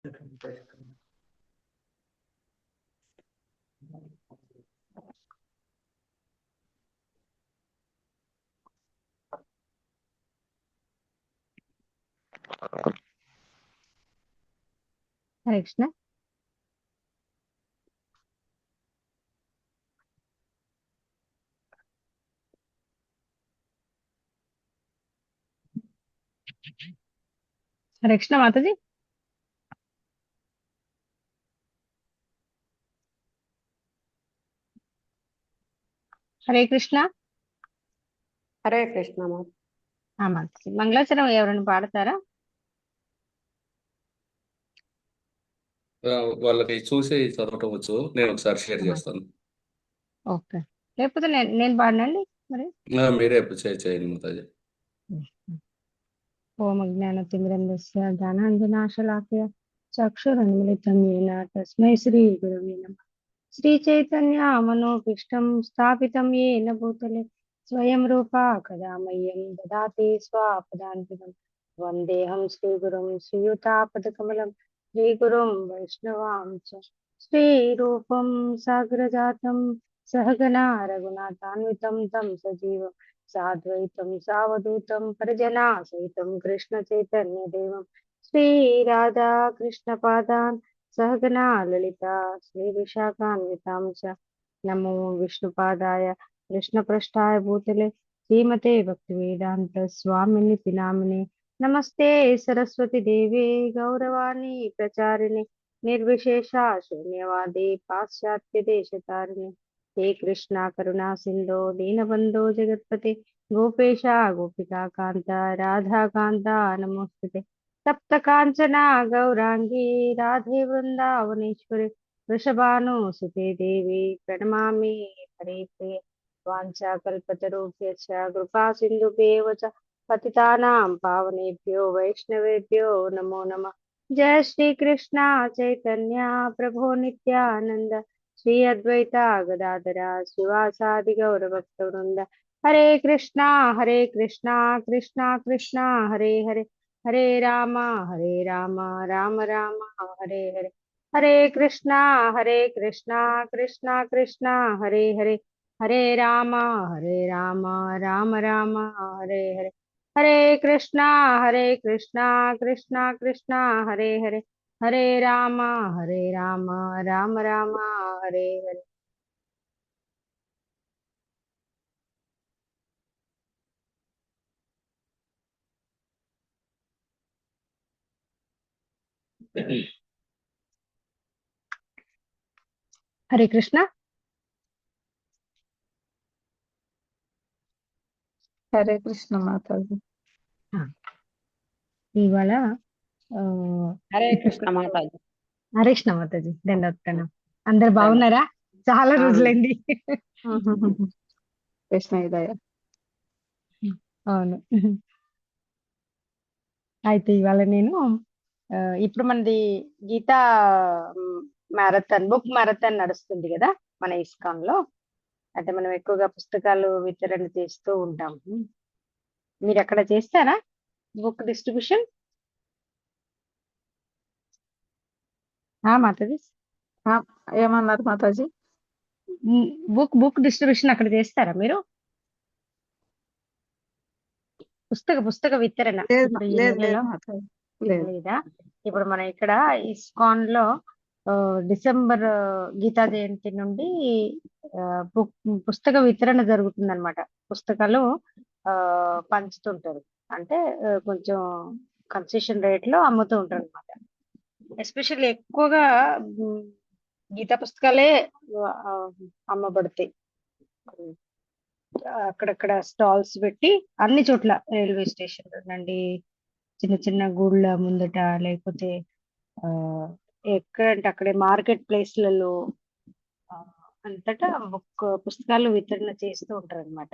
హరే కృష్ణ. హరే కృష్ణ మాతాజీ. హరే కృష్ణ. హరే కృష్ణ మాతాజీ మంగళాచరం ఎవరైనా పాడతారా? వాళ్ళకి చూసి చదవటం వచ్చు, నేను ఒకసారి షేర్ చేస్తాను. ఓకే, లేకపోతే నేను పాడనండి మరి. మీరే ఎప్పుడు చేయండి మాతాజీ. ఓం అజ్ఞానతిమిరంధస్య జ్ఞానాంజనాశలాకయ చక్షురున్మిళితం येन తస్మై శ్రీ గురవే నమః. శ్రీచైతన్య మనోభీష్టం స్థాపితం येन భూతలే స్వయం రూపా కదా మह्यं దదాతి స్వపదాన్తికం. వందేహం శ్రీగురుం శ్రీయుతాపదకమలం శ్రీగురుం వైష్ణవాం చ శ్రీరూపం సాగ్రజాతం సహగణా రఘునాథాన్వితం తం సజీవం సాద్వైతం సావధూతం పరిజనా సహితం కృష్ణ చైతన్య దేవం శ్రీ రాధా కృష్ణ పాదాన్ సహగణా లలిత శ్రీ విశాఖాన్వితాం చ నమో విష్ణుపాదాయ కృష్ణ పృష్ఠాయ భూతలే శ్రీమతే భక్తి వేదాంత స్వామిని పినామిని. నమస్తే సరస్వతి దేవే గౌరవాణి ప్రచారిణి నిర్విశేష శూన్యవాది పాశ్చాత్య దేశతారిణి. హే కృష్ణ కరుణా సింధో దీనబంధో జగత్పతే గోపేశ గోపికా కాంత రాధాకాంత నమోస్తుతే. తప్త కాంచన గౌరాంగి రాధే వృందావనేశ్వరి వృషభానుసుతే దేవి ప్రణమామి హరిప్రియ. వాంఛాకల్పతరుభ్యశ్చ కృపా సింధుభ్యేవ చ పతితానాం పావనేభ్యో వైష్ణవేభ్యో నమో నమః. జయ శ్రీ కృష్ణ చైతన్య ప్రభు నిత్యానంద శ్రీ అద్వైత గదాధర శ్రీవాసాది గౌరభక్త వృంద. హరే కృష్ణ కృష్ణ కృష్ణ హరే హరే హరే రామ రామ రామ హరే హరే. హరే కృష్ణ కృష్ణ కృష్ణ హరే హరే హరే రామ రామ రామ హరే హరే. హరే కృష్ణ కృష్ణ కృష్ణ హరే హరే హరే రామ రామ రామ హరే హరే. హరే కృష్ణ. హరే కృష్ణ మాతాజీ. ఇవాళ హరే కృష్ణ మాతాజీ. హరే కృష్ణ మాతాజీ. దండోత్పన్నం. అందరు బాగున్నారా? చాలా రోజులైంది. కృష్ణ ఇదయ. అవును. అయితే ఇవాళ నేను ఇప్పుడు మనది గీతా మ్యారథాన్ బుక్ మ్యారథాన్ నడుస్తుంది కదా మన ఇస్కాన్ లో. అంటే మనం ఎక్కువగా పుస్తకాలు వితరణ చేస్తూ ఉంటాం. మీరు అక్కడ చేస్తారా బుక్ డిస్ట్రిబ్యూషన్? మాతాజీ ఏమన్నారు మాతాజీ? బుక్ డిస్ట్రిబ్యూషన్ అక్కడ చేస్తారా మీరు? పుస్తక వితరణ లేదా? ఇప్పుడు మన ఇక్కడ ఇస్కాన్ లో డిసెంబర్ గీతా జయంతి నుండి పుస్తక వితరణ జరుగుతుంది అనమాట. పుస్తకాలు పంచుతుంటారు, అంటే కొంచెం కన్సెషన్ రేట్ లో అమ్ముతూ ఉంటారు అనమాట. ఎస్పెషల్లీ ఎక్కువగా గీతా పుస్తకాలే అమ్మబడతాయి. అక్కడక్కడ స్టాల్స్ పెట్టి అన్ని చోట్ల, రైల్వే స్టేషన్ నుండి చిన్న చిన్న గుళ్ళ ముందట, లేకపోతే ఎక్కడంటే అక్కడే మార్కెట్ ప్లేస్లలో అంతటా పుస్తకాలు వితరణ చేస్తూ ఉంటారు అనమాట.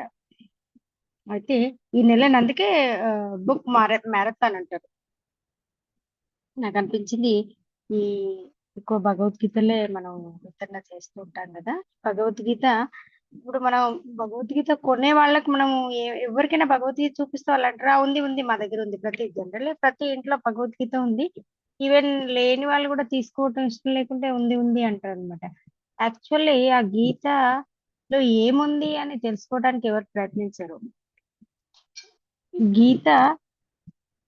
అయితే ఈ నెలని అందుకే బుక్ మ్యారథాన్ అంటారు. నాకు అనిపించింది ఈ ఎక్కువ భగవద్గీతలే మనం వితరణ చేస్తూ ఉంటాం కదా. భగవద్గీత ఇప్పుడు మనం భగవద్గీత కొనే వాళ్ళకి మనం ఎవరికైనా భగవద్గీత చూపిస్తే వాళ్ళు అంటారా, ఉంది మా దగ్గర ఉంది. ప్రతి ఇంట్లో భగవద్గీత ఉంది, ఈవెన్ లేని వాళ్ళు కూడా తీసుకోవటం ఇష్టం లేకుంటే ఉంది ఉంది అంటారు అనమాట. యాక్చువల్లీ ఆ గీతలో ఏముంది అని తెలుసుకోవడానికి ఎవరు ప్రయత్నించరు. గీత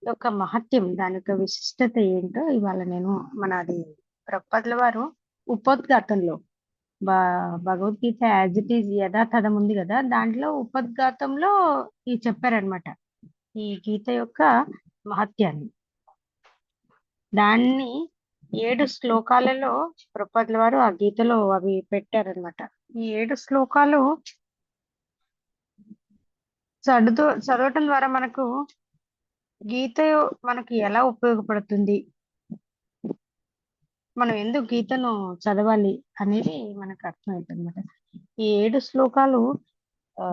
యొక్క మహత్యం, దాని యొక్క విశిష్టత ఏంటో ఇవాళ నేను మనది ప్రభుపాదుల వారు ఉపోద్ఘాతంలో భగవద్గీత యాజ్ ఇట్ ఈజ్ యథాతథం ఉంది కదా, దాంట్లో ఉపోద్ఘాతంలో ఈ చెప్పారనమాట ఈ గీత యొక్క మహత్యాన్ని. దాన్ని 7 శ్లోకాలలో ప్రభుపాదుల వారు ఆ గీతలో అవి పెట్టారనమాట. ఈ 7 శ్లోకాలు చదవటం ద్వారా మనకు గీత మనకి ఎలా ఉపయోగపడుతుంది, మనం ఎందుకు గీతను చదవాలి అనేది మనకు అర్థమవుతుంది అనమాట. ఈ 7 శ్లోకాలు ఆ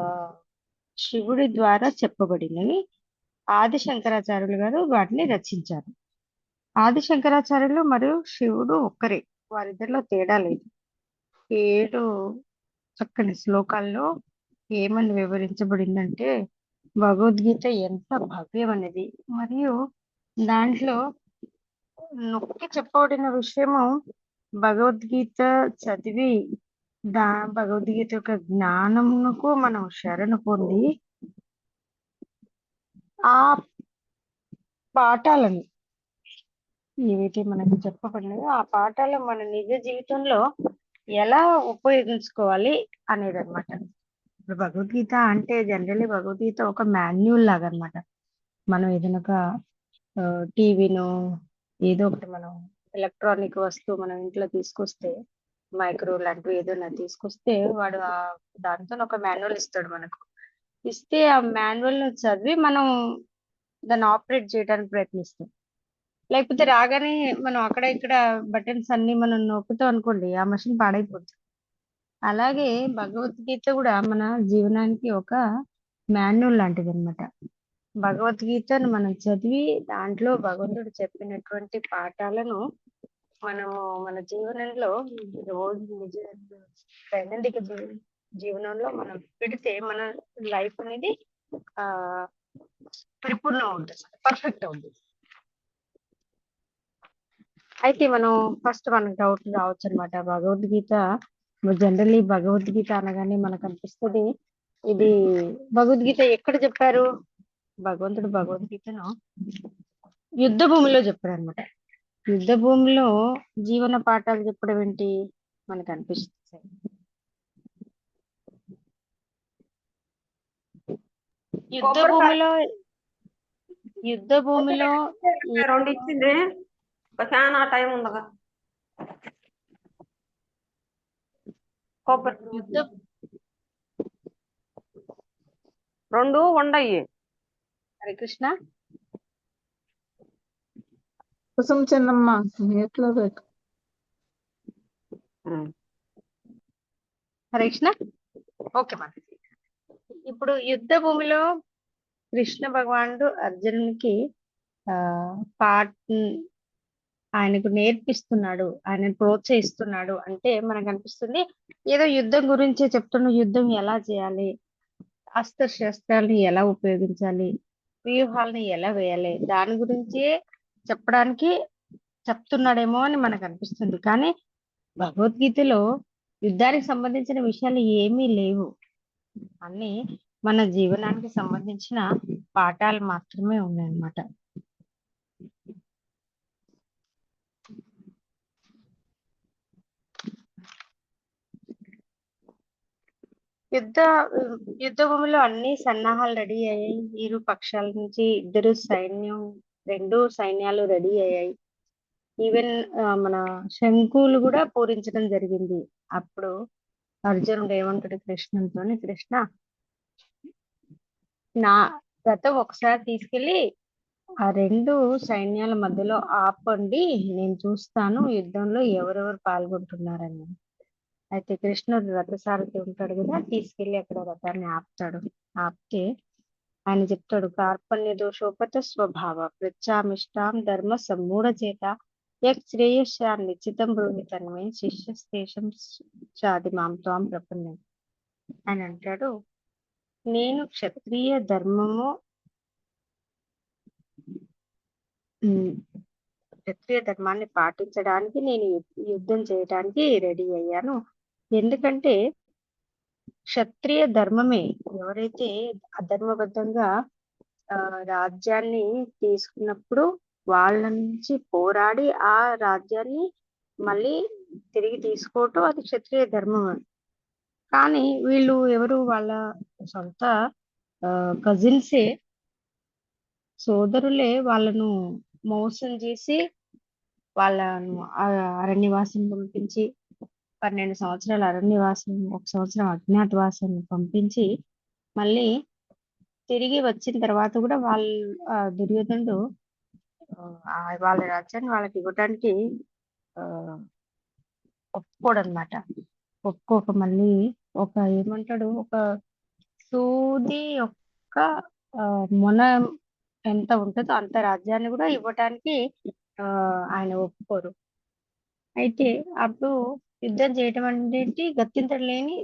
శివుడి ద్వారా చెప్పబడినవి. ఆది శంకరాచార్యులు గారు వాటిని రచించారు. ఆది శంకరాచార్యులు మరియు శివుడు ఒక్కరే, వారిద్దరిలో తేడా లేదు. ఈ 7 చక్కని శ్లోకాల్లో ఏమని వివరించబడిందంటే భగవద్గీత ఎంత భవ్యం అనేది, మరియు దాంట్లో నొక్కి చెప్పబడిన విషయము భగవద్గీత చదివి భగవద్గీత యొక్క జ్ఞానమునకు మనం శరణు పొంది ఆ పాఠాలను ఏవైతే మనకు చెప్పబడినాయో ఆ పాఠాలు మన నిజ జీవితంలో ఎలా ఉపయోగించుకోవాలి అనేది అనమాట. ఇప్పుడు భగవద్గీత అంటే జనరల్లీ భగవద్గీత ఒక మాన్యువల్ లాగా అనమాట. మనం ఏదైనా ఒక టీవీను ఏదో ఒకటి మనం ఎలక్ట్రానిక్ వస్తువు మనం ఇంట్లో తీసుకొస్తే, మైక్రో లాంటివి ఏదైనా తీసుకొస్తే వాడు దాంతో ఒక మాన్యువల్ ఇస్తాడు మనకు. ఇస్తే ఆ మాన్యువల్ ను చదివి మనం దాన్ని ఆపరేట్ చేయడానికి ప్రయత్నిస్తాం. లేకపోతే రాగానే మనం అక్కడ ఇక్కడ బటన్స్ అన్ని మనం నొక్కుతాం అనుకోండి, ఆ మషిన్ పాడైపోతుంది. అలాగే భగవద్గీత కూడా మన జీవనానికి ఒక మాన్యువల్ లాంటిది అనమాట. భగవద్గీతను మనం చదివి దాంట్లో భగవంతుడు చెప్పినటువంటి పాఠాలను మనము మన జీవనంలో రోజు దైనందిక జీవనంలో మనం పెడితే మన లైఫ్ అనేది ఆ పరిపూర్ణం అవుతుంది, పర్ఫెక్ట్ అవుతుంది. అయితే మనం ఫస్ట్ మనకు డౌట్ రావచ్చు అనమాట. భగవద్గీత జనరల్లీ భగవద్గీత అనగానే మనకు అనిపిస్తుంది ఇది భగవద్గీత ఎక్కడ చెప్పారు? భగవంతుడు భగవద్గీతను యుద్ధ భూమిలో చెప్పారు అనమాట. యుద్ధ భూమిలో జీవన పాఠాలు చెప్పడం ఏంటి మనకు అనిపిస్తుంది. యుద్ధ భూమిలో రెండు ఇచ్చింది చాలా టైం ఉందగా కొబ్బరి రెండు ఉండయి. హరే కృష్ణ. కుసుమ చిన్నమ్మ ఎట్లా పెట్టు. హరే కృష్ణ. ఓకే మన ఇప్పుడు యుద్ధ భూమిలో కృష్ణ భగవానుడు అర్జునునికి ఆయనకు నేర్పిస్తున్నాడు, ఆయన ప్రోత్సహిస్తున్నాడు అంటే మనకు అనిపిస్తుంది ఏదో యుద్ధం గురించే చెప్తున్న, యుద్ధం ఎలా చేయాలి, అస్త్ర శస్త్రాలను ఎలా ఉపయోగించాలి, వ్యూహాలను ఎలా వేయాలి, దాని గురించే చెప్పడానికి చెప్తున్నాడేమో అని మనకు అనిపిస్తుంది. కానీ భగవద్గీతలో యుద్ధానికి సంబంధించిన విషయాలు ఏమీ లేవు, అన్ని మన జీవనానికి సంబంధించిన పాఠాలు మాత్రమే ఉన్నాయన్నమాట. యుద్ధ భూమిలో అన్ని సన్నాహాలు రెడీ అయ్యాయి. ఇరు పక్షాల నుంచి రెండు సైన్యాలు రెడీ అయ్యాయి. ఈవెన్ మన శంకులు కూడా పూరించడం జరిగింది. అప్పుడు అర్జునుడు ఏమంటాడు కృష్ణునితో, కృష్ణ నా రథం ఒకసారి తీసుకెళ్లి ఆ రెండు సైన్యాల మధ్యలో ఆపండి, నేను చూస్తాను యుద్ధంలో ఎవరెవరు పాల్గొంటున్నారని. అయితే కృష్ణుడు రథసారథి ఉంటాడు కదా, తీసుకెళ్లి అక్కడ రథాన్ని ఆపుతాడు. ఆపితే ఆయన చెప్తాడు, కార్పణ్య దోషోపత స్వభావ పృచ్ఛామిష్టాం ధర్మ సమ్మూఢ చేత శ్రేయస్యా నిశ్చితం బ్రూహితన్మే శిష్యస్తేషం చాది మాంత్వాం ప్రపన్నం అని అంటాడు. నేను క్షత్రియ ధర్మము క్షత్రియ ధర్మాన్ని పాటించడానికి నేను యుద్ధం చేయడానికి రెడీ అయ్యాను. ఎందుకంటే క్షత్రియ ధర్మమే ఎవరైతే అధర్మబద్ధంగా రాజ్యాన్ని తీసుకున్నప్పుడు వాళ్ళ నుంచి పోరాడి ఆ రాజ్యాన్ని మళ్ళీ తిరిగి తీసుకోవటం అది క్షత్రియ ధర్మం. కానీ వీళ్ళు ఎవరు, వాళ్ళ సొంత కజిన్సే, సోదరులే వాళ్ళను మోసం చేసి వాళ్ళను అరణ్యవాసం పంపించి 12 సంవత్సరాల అరణ్యవాసం, 1 సంవత్సరం అజ్ఞాతవాసం పంపించి మళ్ళీ తిరిగి వచ్చిన తర్వాత కూడా దుర్యోధనుడు వాళ్ళ రాజ్యాన్ని వాళ్ళకి ఇవ్వడానికి ఒప్పుకోడనమాట. ఒప్పుకోక మళ్ళీ ఏమంటాడు, ఒక సూది యొక్క మొన ఎంత ఉంటుందో అంత రాజ్యాన్ని కూడా ఇవ్వటానికి ఆయన ఒప్పుకోరు. అయితే అప్పుడు యుద్ధం చేయటం అనేది గత్యంతరం లేని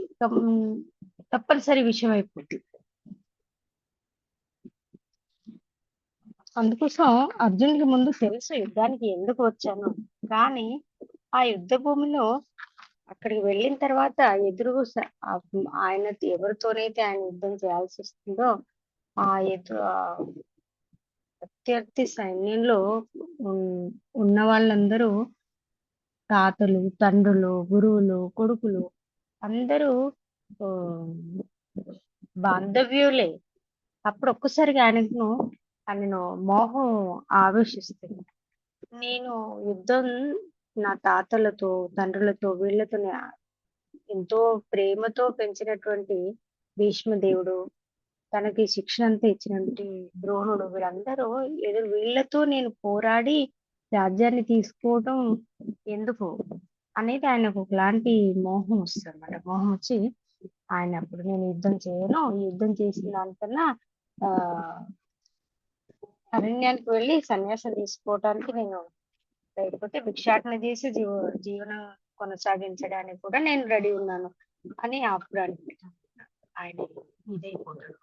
తప్పనిసరి విషయం అయిపోతుంది. అందుకోసం అర్జునుడికి ముందు తెలుసు యుద్ధానికి ఎందుకు వచ్చాను. కానీ ఆ యుద్ధ భూమిలో అక్కడికి వెళ్ళిన తర్వాత ఆయన ఎవరితోనైతే ఆయన యుద్ధం చేయాల్సి వస్తుందో ఆ ప్రత్యర్థి సైన్యంలో ఉన్న వాళ్ళందరూ తాతలు, తండ్రులు, గురువులు, కొడుకులు అందరూ బాంధవ్యులే. అప్పుడు ఒక్కసారిగా ఆయనను మోహం ఆవేశిస్తుంది. నేను యుద్ధం నా తాతలతో, తండ్రులతో, వీళ్ళతో ఎంతో ప్రేమతో పెంచినటువంటి భీష్మదేవుడు, తనకి శిక్షణ అంతా ఇచ్చినటువంటి ద్రోణుడు, వీళ్ళందరూ వీళ్ళతో నేను పోరాడి రాజ్యాన్ని తీసుకోవడం ఎందుకు అనేది ఆయనకు ఒకలాంటి మోహం వస్తుంది అన్నమాట. మోహం వచ్చి ఆయన అప్పుడు నేను యుద్ధం చేయను, యుద్ధం చేసిన దానికన్నా అరణ్యానికి వెళ్ళి సన్యాసం తీసుకోవటానికి నేను, లేకపోతే భిక్షాటన చేసి జీవనం కొనసాగించడానికి కూడా నేను రెడీ ఉన్నాను అని అప్పుడు ఆయన ఇదైపోతాడు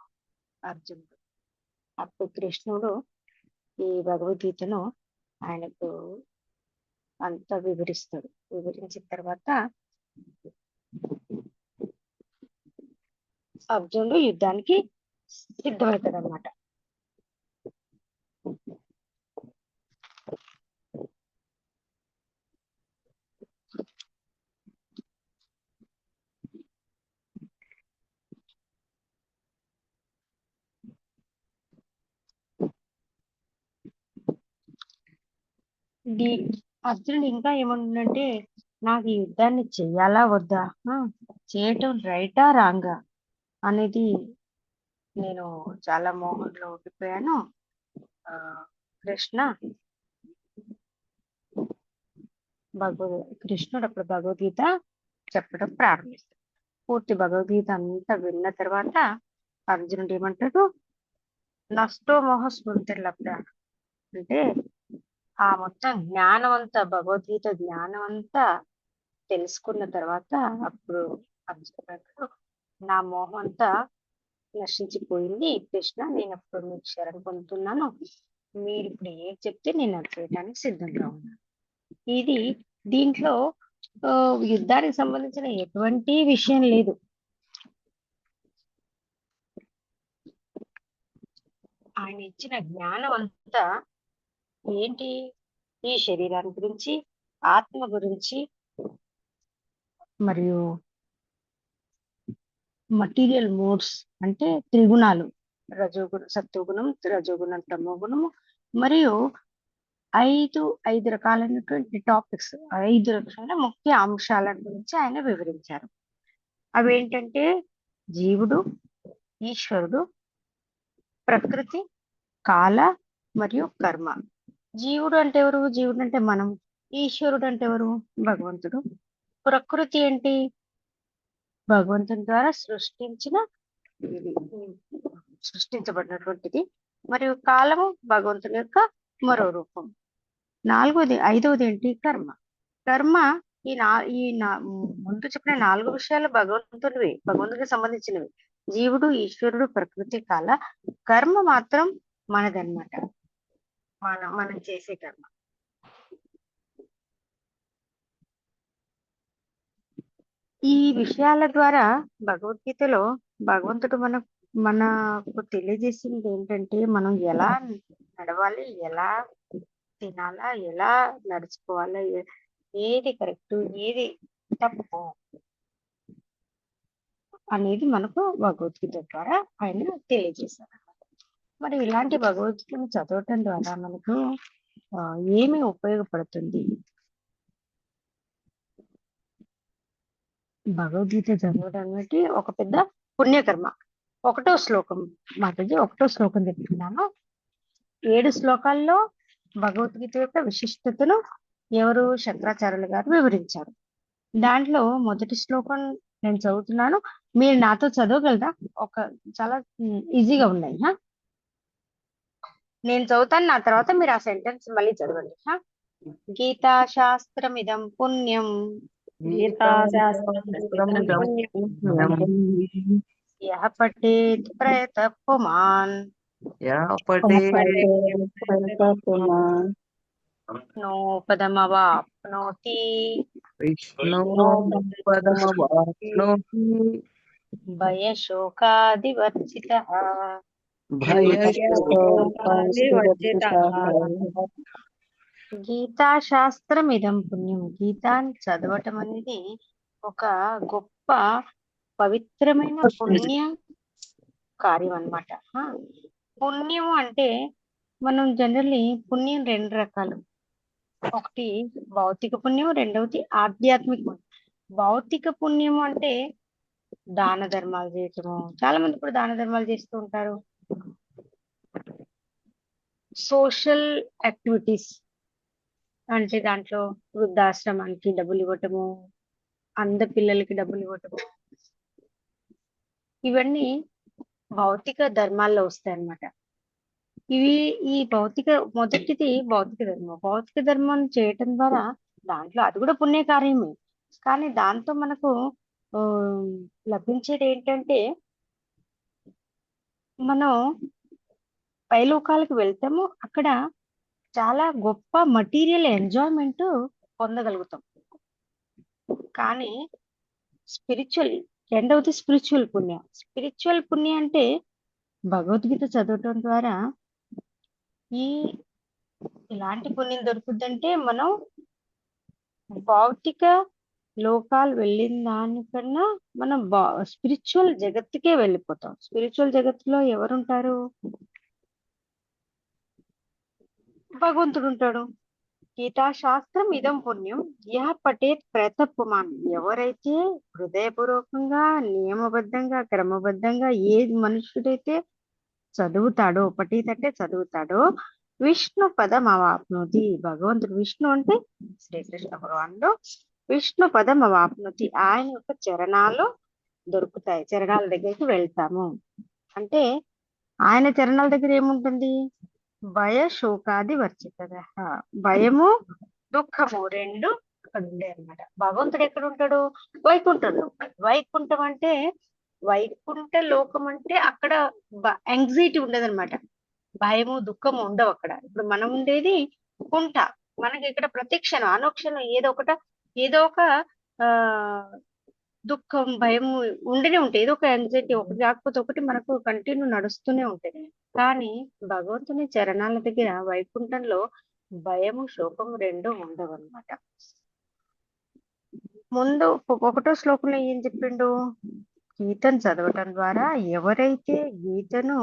అర్జునుడు. అప్పుడు కృష్ణుడు ఈ భగవద్గీతను ఆయనకు అంతా వివరిస్తాడు. వివరించిన తర్వాత అర్జునుడు యుద్ధానికి సిద్ధమవుతాడు అన్నమాట. అర్జునుడు ఇంకా ఏమంటుందంటే, నాకు ఈ యుద్ధాన్ని చెయ్యాలా వద్దా, చేయటం రైటా రాంగా అనేది నేను చాలా మోహంలో ఉండిపోయాను. కృష్ణుడు అప్పుడు భగవద్గీత చెప్పడం ప్రారంభిస్తాడు. పూర్తి భగవద్గీత అంతా విన్న తర్వాత అర్జునుడు ఏమంటాడు, నష్టో మోహ స్మృతిర్లబ్ధ అంటే ఆ మొత్తం జ్ఞానం అంతా, భగవద్గీత జ్ఞానం అంతా తెలుసుకున్న తర్వాత అప్పుడు అర్జునుడు, నా మోహం అంతా నశించిపోయింది కృష్ణ, నేను అప్పుడు మీకు శరణు పొందుతున్నాను, మీరు ఇప్పుడు ఏం చెప్తే నేను అది చేయడానికి సిద్ధంగా ఉన్నాను. ఇది దీంట్లో యుద్ధానికి సంబంధించిన ఎటువంటి విషయం లేదు. ఆయన ఇచ్చిన జ్ఞానం అంతా ఏంటి, ఈ శరీరాన్ని గురించి, ఆత్మ గురించి, మరియు మటీరియల్ మోడ్స్ అంటే త్రిగుణాలు, రజోగుణం, సత్వగుణం, రజోగుణం, తమోగుణము, మరియు ఐదు రకాలైనటువంటి టాపిక్స్, 5 రకాల ముఖ్య అంశాల గురించి ఆయన వివరించారు. అవేంటంటే జీవుడు, ఈశ్వరుడు, ప్రకృతి, కాల మరియు కర్మ. జీవుడు అంటే ఎవరు? జీవుడు అంటే మనం. ఈశ్వరుడు అంటే ఎవరు? భగవంతుడు. ప్రకృతి ఏంటి? భగవంతుని ద్వారా సృష్టించబడినటువంటిది. మరియు కాలము భగవంతుని యొక్క మరో రూపం. ఐదవది ఏంటి? కర్మ. కర్మ ముందు చెప్పిన 4 విషయాలు భగవంతుడికి సంబంధించినవి. జీవుడు, ఈశ్వరుడు, ప్రకృతి, కాల. కర్మ మాత్రం మనదన్నమాట, మనం చేసే కర్మ. ఈ విషయాల ద్వారా భగవద్గీతలో భగవంతుడు మనకు తెలియజేసింది ఏంటంటే మనం ఎలా నడవాలి, ఎలా తినాలా, ఎలా నడుచుకోవాలా, ఏది కరెక్ట్, ఏది తప్పు అనేది మనకు భగవద్గీత ద్వారా ఆయన తెలియజేశారు. మరి ఇలాంటి భగవద్గీతను చదవటం ద్వారా మనకు ఏమి ఉపయోగపడుతుంది? భగవద్గీత చదవడం అనేది ఒక పెద్ద పుణ్యకర్మ. 1వ శ్లోకం మాతాజీ, 1వ శ్లోకం చెప్తున్నాను. 7 శ్లోకాల్లో భగవద్గీత యొక్క విశిష్టతను ఎవరు శంకరాచార్యులు గారు వివరించారు. దాంట్లో మొదటి శ్లోకం నేను చదువుతున్నాను, మీరు నాతో చదవగలరా? చాలా ఈజీగా ఉన్నాయి. నేను చదువుతాను, నా తర్వాత మీరు ఆ సెంటెన్స్ మళ్ళీ చదవండి. గీతా శాస్త్రమిదం పుణ్యం యః పఠేత్ ప్రయతః పుమాన్ విష్ణోపదమవాప్నోతి భయశోకాదివర్జితః. గీతా శాస్త్రమిదం పుణ్యం. గీతాన్ని చదవటం అనేది ఒక గొప్ప పవిత్రమైన పుణ్య కార్యం అన్నమాట. పుణ్యం అంటే మనం జనరల్లీ పుణ్యం 2 రకాలు. ఒకటి భౌతిక పుణ్యం, రెండవది ఆధ్యాత్మిక పుణ్యం. భౌతిక పుణ్యం అంటే దాన ధర్మాలు చేయటము. చాలా మంది ఇప్పుడు దాన ధర్మాలు చేస్తూ ఉంటారు. సోషల్ యాక్టివిటీస్ అంటే దాంట్లో వృద్ధాశ్రమానికి డబ్బులు ఇవ్వటము, అంధ పిల్లలకి డబ్బులు ఇవ్వటము, ఇవన్నీ భౌతిక ధర్మాల్లో వస్తాయి అన్నమాట. ఈ మొదటిది భౌతిక ధర్మం. భౌతిక ధర్మం చేయటం ద్వారా దాంట్లో అది కూడా పుణ్య కార్యమే, కానీ దాంతో మనకు లభించేది ఏంటంటే మనం పైలోకాలకు వెళ్తాము, అక్కడ చాలా గొప్ప మటీరియల్ ఎంజాయ్మెంట్ పొందగలుగుతాం. కానీ రెండవది స్పిరిచువల్ పుణ్యం. స్పిరిచువల్ పుణ్యం అంటే భగవద్గీత చదవటం ద్వారా ఇలాంటి పుణ్యం దొరుకుతుందంటే మనం భౌతిక లోకాలు వెళ్ళిన దానికన్నా మనం స్పిరిచువల్ జగత్తుకే వెళ్ళిపోతాం. స్పిరిచువల్ జగత్తులో ఎవరుంటారు? భగవంతుడు ఉంటాడు. గీతాశాస్త్రం ఇదం పుణ్యం యః పఠేత్ ప్రయతః పుమాన్. ఎవరైతే హృదయపూర్వకంగా, నియమబద్ధంగా, క్రమబద్ధంగా ఏ మనుషుడైతే చదువుతాడో, పఠేత్ అంటే చదువుతాడో, విష్ణు పదం అవాప్నోతి. భగవంతుడు విష్ణు అంటే శ్రీకృష్ణ భగవానుడు. విష్ణు పదం అవాప్నోతి, ఆయన యొక్క చరణాలు దొరుకుతాయి. చరణాల దగ్గరికి వెళ్తాము అంటే ఆయన చరణాల దగ్గర ఏముంటుంది? భయ శోకాది వర్జితః. భయము, దుఃఖము 2 అక్కడ ఉండే అన్నమాట. భగవంతుడు ఎక్కడ ఉంటాడు? వైకుంఠంలో. వైకుంఠం అంటే వైకుంఠ లోకం అంటే అక్కడ యాంగ్జైటీ ఉండదన్నమాట. భయము, దుఃఖము ఉండవు అక్కడ. ఇప్పుడు మనం ఉండేది కుంఠ. మనకి ఇక్కడ ప్రతిక్షణం, అనుక్షణం ఏదో ఒక దుఃఖం, భయము ఉండనే ఉంటాయి. ఏదో ఒక యాంగ్జైటీ, ఒకటి కాకపోతే ఒకటి మనకు కంటిన్యూ నడుస్తూనే ఉంటాయి. కానీ భగవంతుని చరణాల దగ్గర వైకుంఠంలో భయము, శోకము 2 ఉండవు అన్నమాట. ముందు 1వ శ్లోకంలో ఏం చెప్పిండు? గీతను చదవటం ద్వారా ఎవరైతే గీతను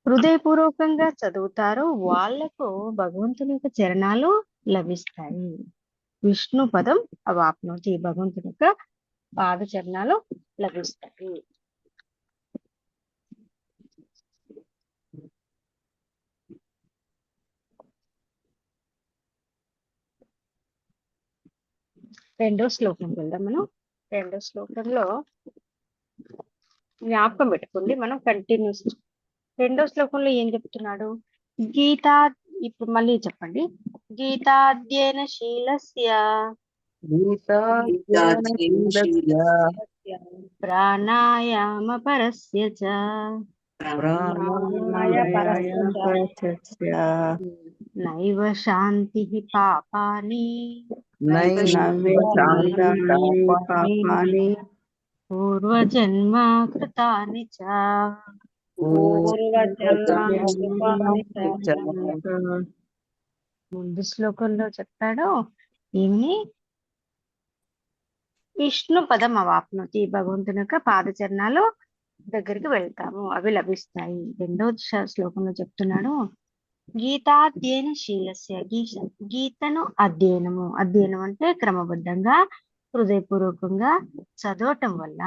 హృదయపూర్వకంగా చదువుతారో వాళ్లకు భగవంతుని యొక్క చరణాలు లభిస్తాయి. విష్ణు పదం అవాప్నోతి. భగవంతుని యొక్క పాద చరణాలు లభిస్తాయి. రెండో శ్లోకంకి వెళ్దాం మనం. రెండో శ్లోకంలో జ్ఞాపకం పెట్టుకోండి, మనం కంటిన్యూస్. రెండో శ్లోకంలో ఏం చెప్తున్నాడు? గీతా, ఇప్పుడు మళ్ళీ చెప్పండి. గీతాధ్యయన శీలస్య ప్రాణాయామ పరస్య చ నైవ శాంతి పాపాని నైవేశాని పాపాని పూర్వజన్మ కృతాని చ. ముందు శ్లోకంలో చెప్పాడు ఏమి విష్ణు పదం అవాప్నోతి, భగవంతుని యొక్క పాదచరణాలు దగ్గరికి వెళ్తాము, అవి లభిస్తాయి. రెండో శ్లోకంలో చెప్తున్నాడు గీతాధ్యయన శీలస్య, గీతను అధ్యయనం అంటే క్రమబద్ధంగా హృదయపూర్వకంగా చదవటం వల్ల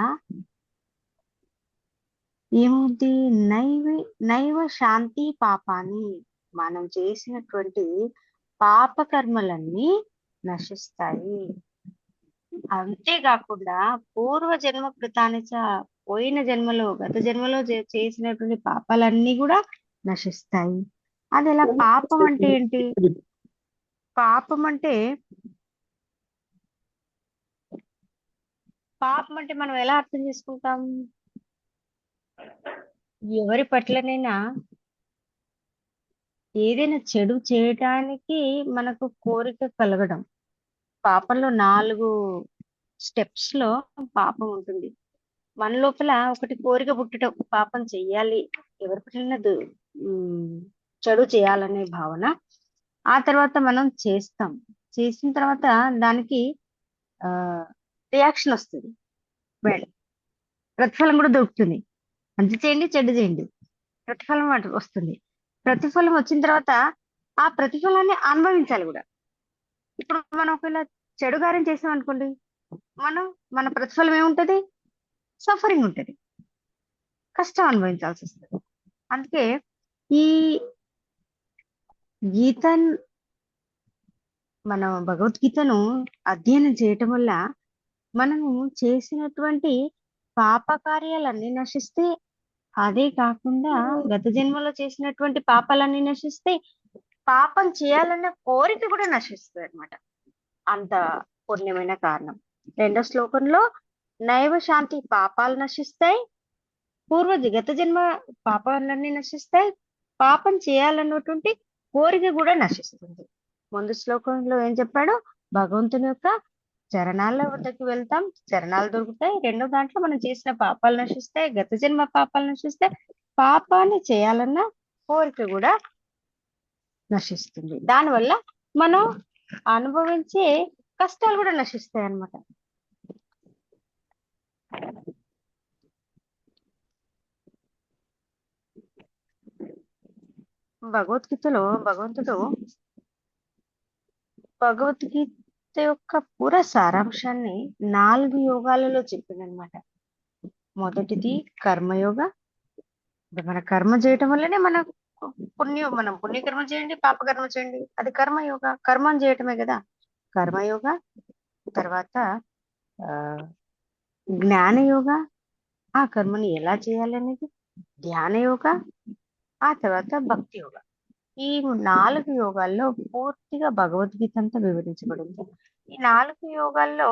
ఏముంది, నైవ శాంతి పాపాన్ని, మనం చేసినటువంటి పాపకర్మలన్నీ నశిస్తాయి. అంతేకాకుండా పూర్వజన్మ కృతానిచ, పోయిన జన్మలో గత జన్మలో చేసినటువంటి పాపాలన్నీ కూడా నశిస్తాయి. అది ఎలా? పాపం అంటే ఏంటి? పాపం అంటే మనం ఎలా అర్థం చేసుకుంటాం? ఎవరి పట్లనైనా ఏదైనా చెడు చేయటానికి మనకు కోరిక కలగడం. పాపంలో 4 స్టెప్స్ లో పాపం ఉంటుంది. మన లోపల ఒకటి కోరిక పుట్టడం, పాపం చెయ్యాలి, ఎవరి పట్లైనా చెడు చేయాలనే భావన. ఆ తర్వాత మనం చేస్తాం, చేసిన తర్వాత దానికి రియాక్షన్ వస్తుంది, ప్రతిఫలం కూడా దొరుకుతుంది. మంచి చేయండి, చెడు చేయండి, ప్రతిఫలం వస్తుంది. ప్రతిఫలం వచ్చిన తర్వాత ఆ ప్రతిఫలాన్ని అనుభవించాలి కూడా. ఇప్పుడు మనం ఒకవేళ చెడు కార్యం చేసాం అనుకోండి, మన ప్రతిఫలం ఏముంటది? సఫరింగ్ ఉంటది, కష్టం అనుభవించాల్సి వస్తుంది. అందుకే ఈ మనం భగవద్గీతను అధ్యయనం చేయటం వల్ల మనము చేసినటువంటి పాప కార్యాలన్నీ నశిస్తే, అదే కాకుండా గత జన్మలో చేసినటువంటి పాపాలన్నీ నశిస్తే, పాపం చేయాలన్న కోరిక కూడా నశిస్తుంది అనమాట. అంత పుణ్యమైన కారణం. రెండో శ్లోకంలో నైవ శాంతి, పాపాలు నశిస్తాయి, గత జన్మ పాపాలన్నీ నశిస్తాయి, పాపం చేయాలన్నటువంటి కోరిక కూడా నశిస్తుంది. ముందు శ్లోకంలో ఏం చెప్పాడు? భగవంతుని యొక్క చరణాల వద్దకు వెళ్తాం, చరణాలు దొరుకుతాయి. రెండో దాంట్లో మనం చేసిన పాపాలు నశిస్తాయి, గత జన్మ పాపాలు నశిస్తాయి, పాపాన్ని చేయాలన్న కోరిక కూడా నశిస్తుంది. దానివల్ల మనం అనుభవించే కష్టాలు కూడా నశిస్తాయి అన్నమాట. భగవద్గీతలో భగవద్గీత యొక్క పూర సారాంశాన్ని 4 యోగాలలో చెప్పిందనమాట. మొదటిది కర్మయోగ. మన కర్మ చేయటం వల్లనే మనం పుణ్యకర్మ చేయండి, పాపకర్మ చేయండి, అది కర్మయోగ. కర్మం చేయటమే కదా కర్మయోగ. తర్వాత జ్ఞానయోగ, ఆ కర్మని ఎలా చేయాలి అనేది ధ్యానయోగ. ఆ తర్వాత భక్తి యోగ. ఈ 4 యోగాల్లో పూర్తిగా భగవద్గీత అంతా వివరించబడింది. ఈ 4 యోగాల్లో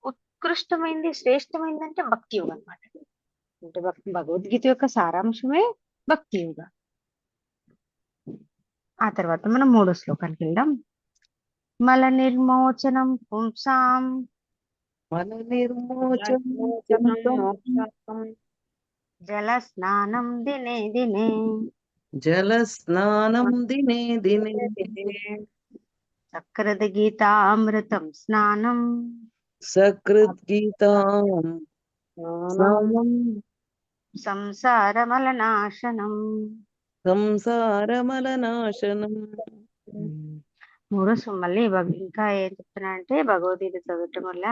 ఉత్కృష్టమైంది, శ్రేష్టమైంది అంటే భక్తి యోగ అనమాట. అంటే భగవద్గీత యొక్క సారాంశమే భక్తి యోగ. ఆ తర్వాత మనం 3వ శ్లోకానికి వెళ్దాం. మల నిర్మోచనం పుంసాం, జల స్నానం దినే దినే, సకృద్ గీతామృతం స్నానం, సంసారమలనాశనం. 3వ మళ్ళీ ఇంకా ఏం చెప్తున్నా అంటే, భగవద్గీత చదవటం వల్ల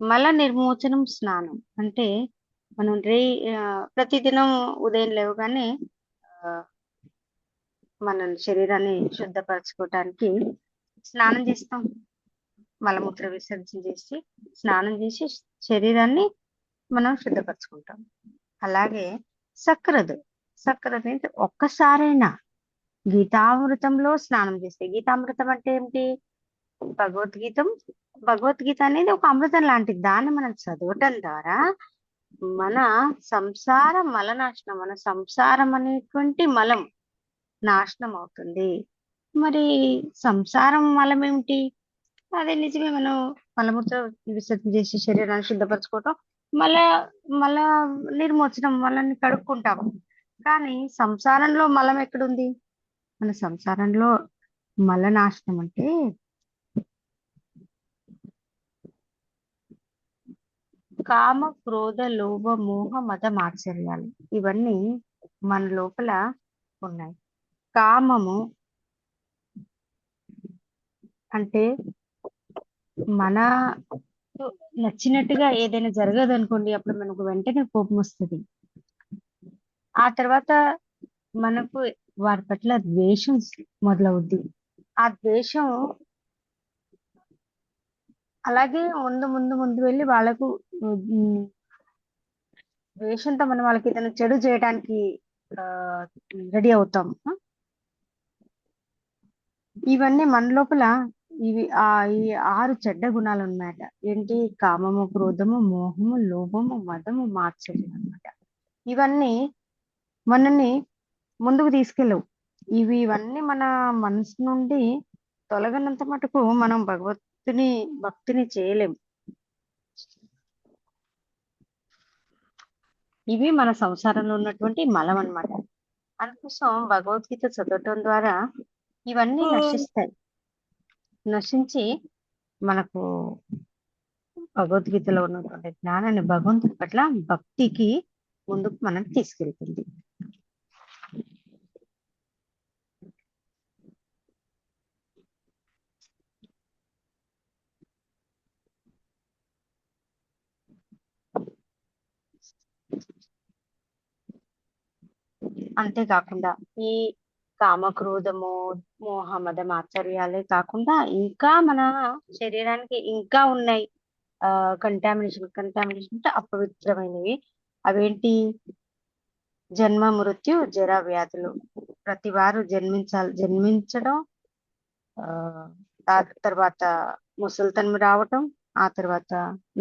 మల నిర్మోచనం స్నానం అంటే మనం ప్రతిదినం ఉదయం లేవగానే మన శరీరాన్ని శుద్ధపరచుకోవటానికి స్నానం చేస్తాం. మలమూత్ర విసర్జన చేసి స్నానం చేసి శరీరాన్ని మనం శుద్ధపరచుకుంటాం. అలాగే సకృద్ అంటే ఒక్కసారైనా గీతామృతంలో స్నానం చేస్తే, గీతామృతం అంటే ఏంటి? భగవద్గీత అనేది ఒక అమృతం లాంటిది. దాన్ని మనం చదవటం ద్వారా మన సంసార మలనాశనం, మన సంసారం అనేటువంటి మలం నాశనం అవుతుంది. మరి సంసారం మలం ఏమిటి? అదే నిజమే. మనం మలమూత్ర విసర్జన చేసి శరీరాన్ని శుద్ధపరచుకోవటం, మళ్ళా మళ్ళా నిర్మోచనం మళ్ళీ కడుక్కుంటాం. కానీ సంసారంలో మలం ఎక్కడుంది? మన సంసారంలో మలనాశనం అంటే కామ, క్రోధ, లోభ, మోహ, మద, మాత్సర్యాలు ఇవన్నీ మన లోపల ఉన్నాయి. కామము అంటే మన నచ్చినట్టుగా ఏదైనా జరగదు అనుకోండి, అప్పుడు మనకు వెంటనే కోపం వస్తుంది. ఆ తర్వాత మనకు వారి పట్ల ద్వేషం మొదలవుద్ది. ఆ ద్వేషం అలాగే ముందు ముందు ముందు వెళ్ళి వాళ్ళకు ఉమ్, ద్వేషంతో మనం వాళ్ళకి ఏదైనా చెడు చేయడానికి రెడీ అవుతాం. ఇవన్నీ మన లోపల ఈ 6 చెడ్డ గుణాలు అన్నమాట. ఏంటి? కామము, క్రోధము, మోహము, లోభము, మదము, మాత్సర్యం అన్నమాట. ఇవన్నీ మనల్ని ముందుకు తీసుకెళ్ళవు. ఇవన్నీ మన మనసు నుండి తొలగనంత మటుకు మనం భక్తిని చేయలేం. ఇవి మన సంసారంలో ఉన్నటువంటి మలం అన్నమాట. అందుకోసం భగవద్గీత చదవటం ద్వారా ఇవన్నీ నశిస్తాయి. నశించి మనకు భగవద్గీతలో ఉన్నటువంటి జ్ఞానాన్ని, భగవంతుడి పట్ల భక్తికి ముందుకు మనం తీసుకెళ్తుంది. అంతేకాకుండా ఈ కామక్రోధము, మోహ, మద, మాత్సర్యాలే కాకుండా ఇంకా మన శరీరానికి ఇంకా ఉన్నాయి. కంటామినేషన్ అంటే అపవిత్రమైనవి. అవేంటి? జన్మ, మృత్యు, జర, వ్యాధులు. ప్రతి వారు జన్మించడం, తర్వాత ముసలితనం రావటం, ఆ తర్వాత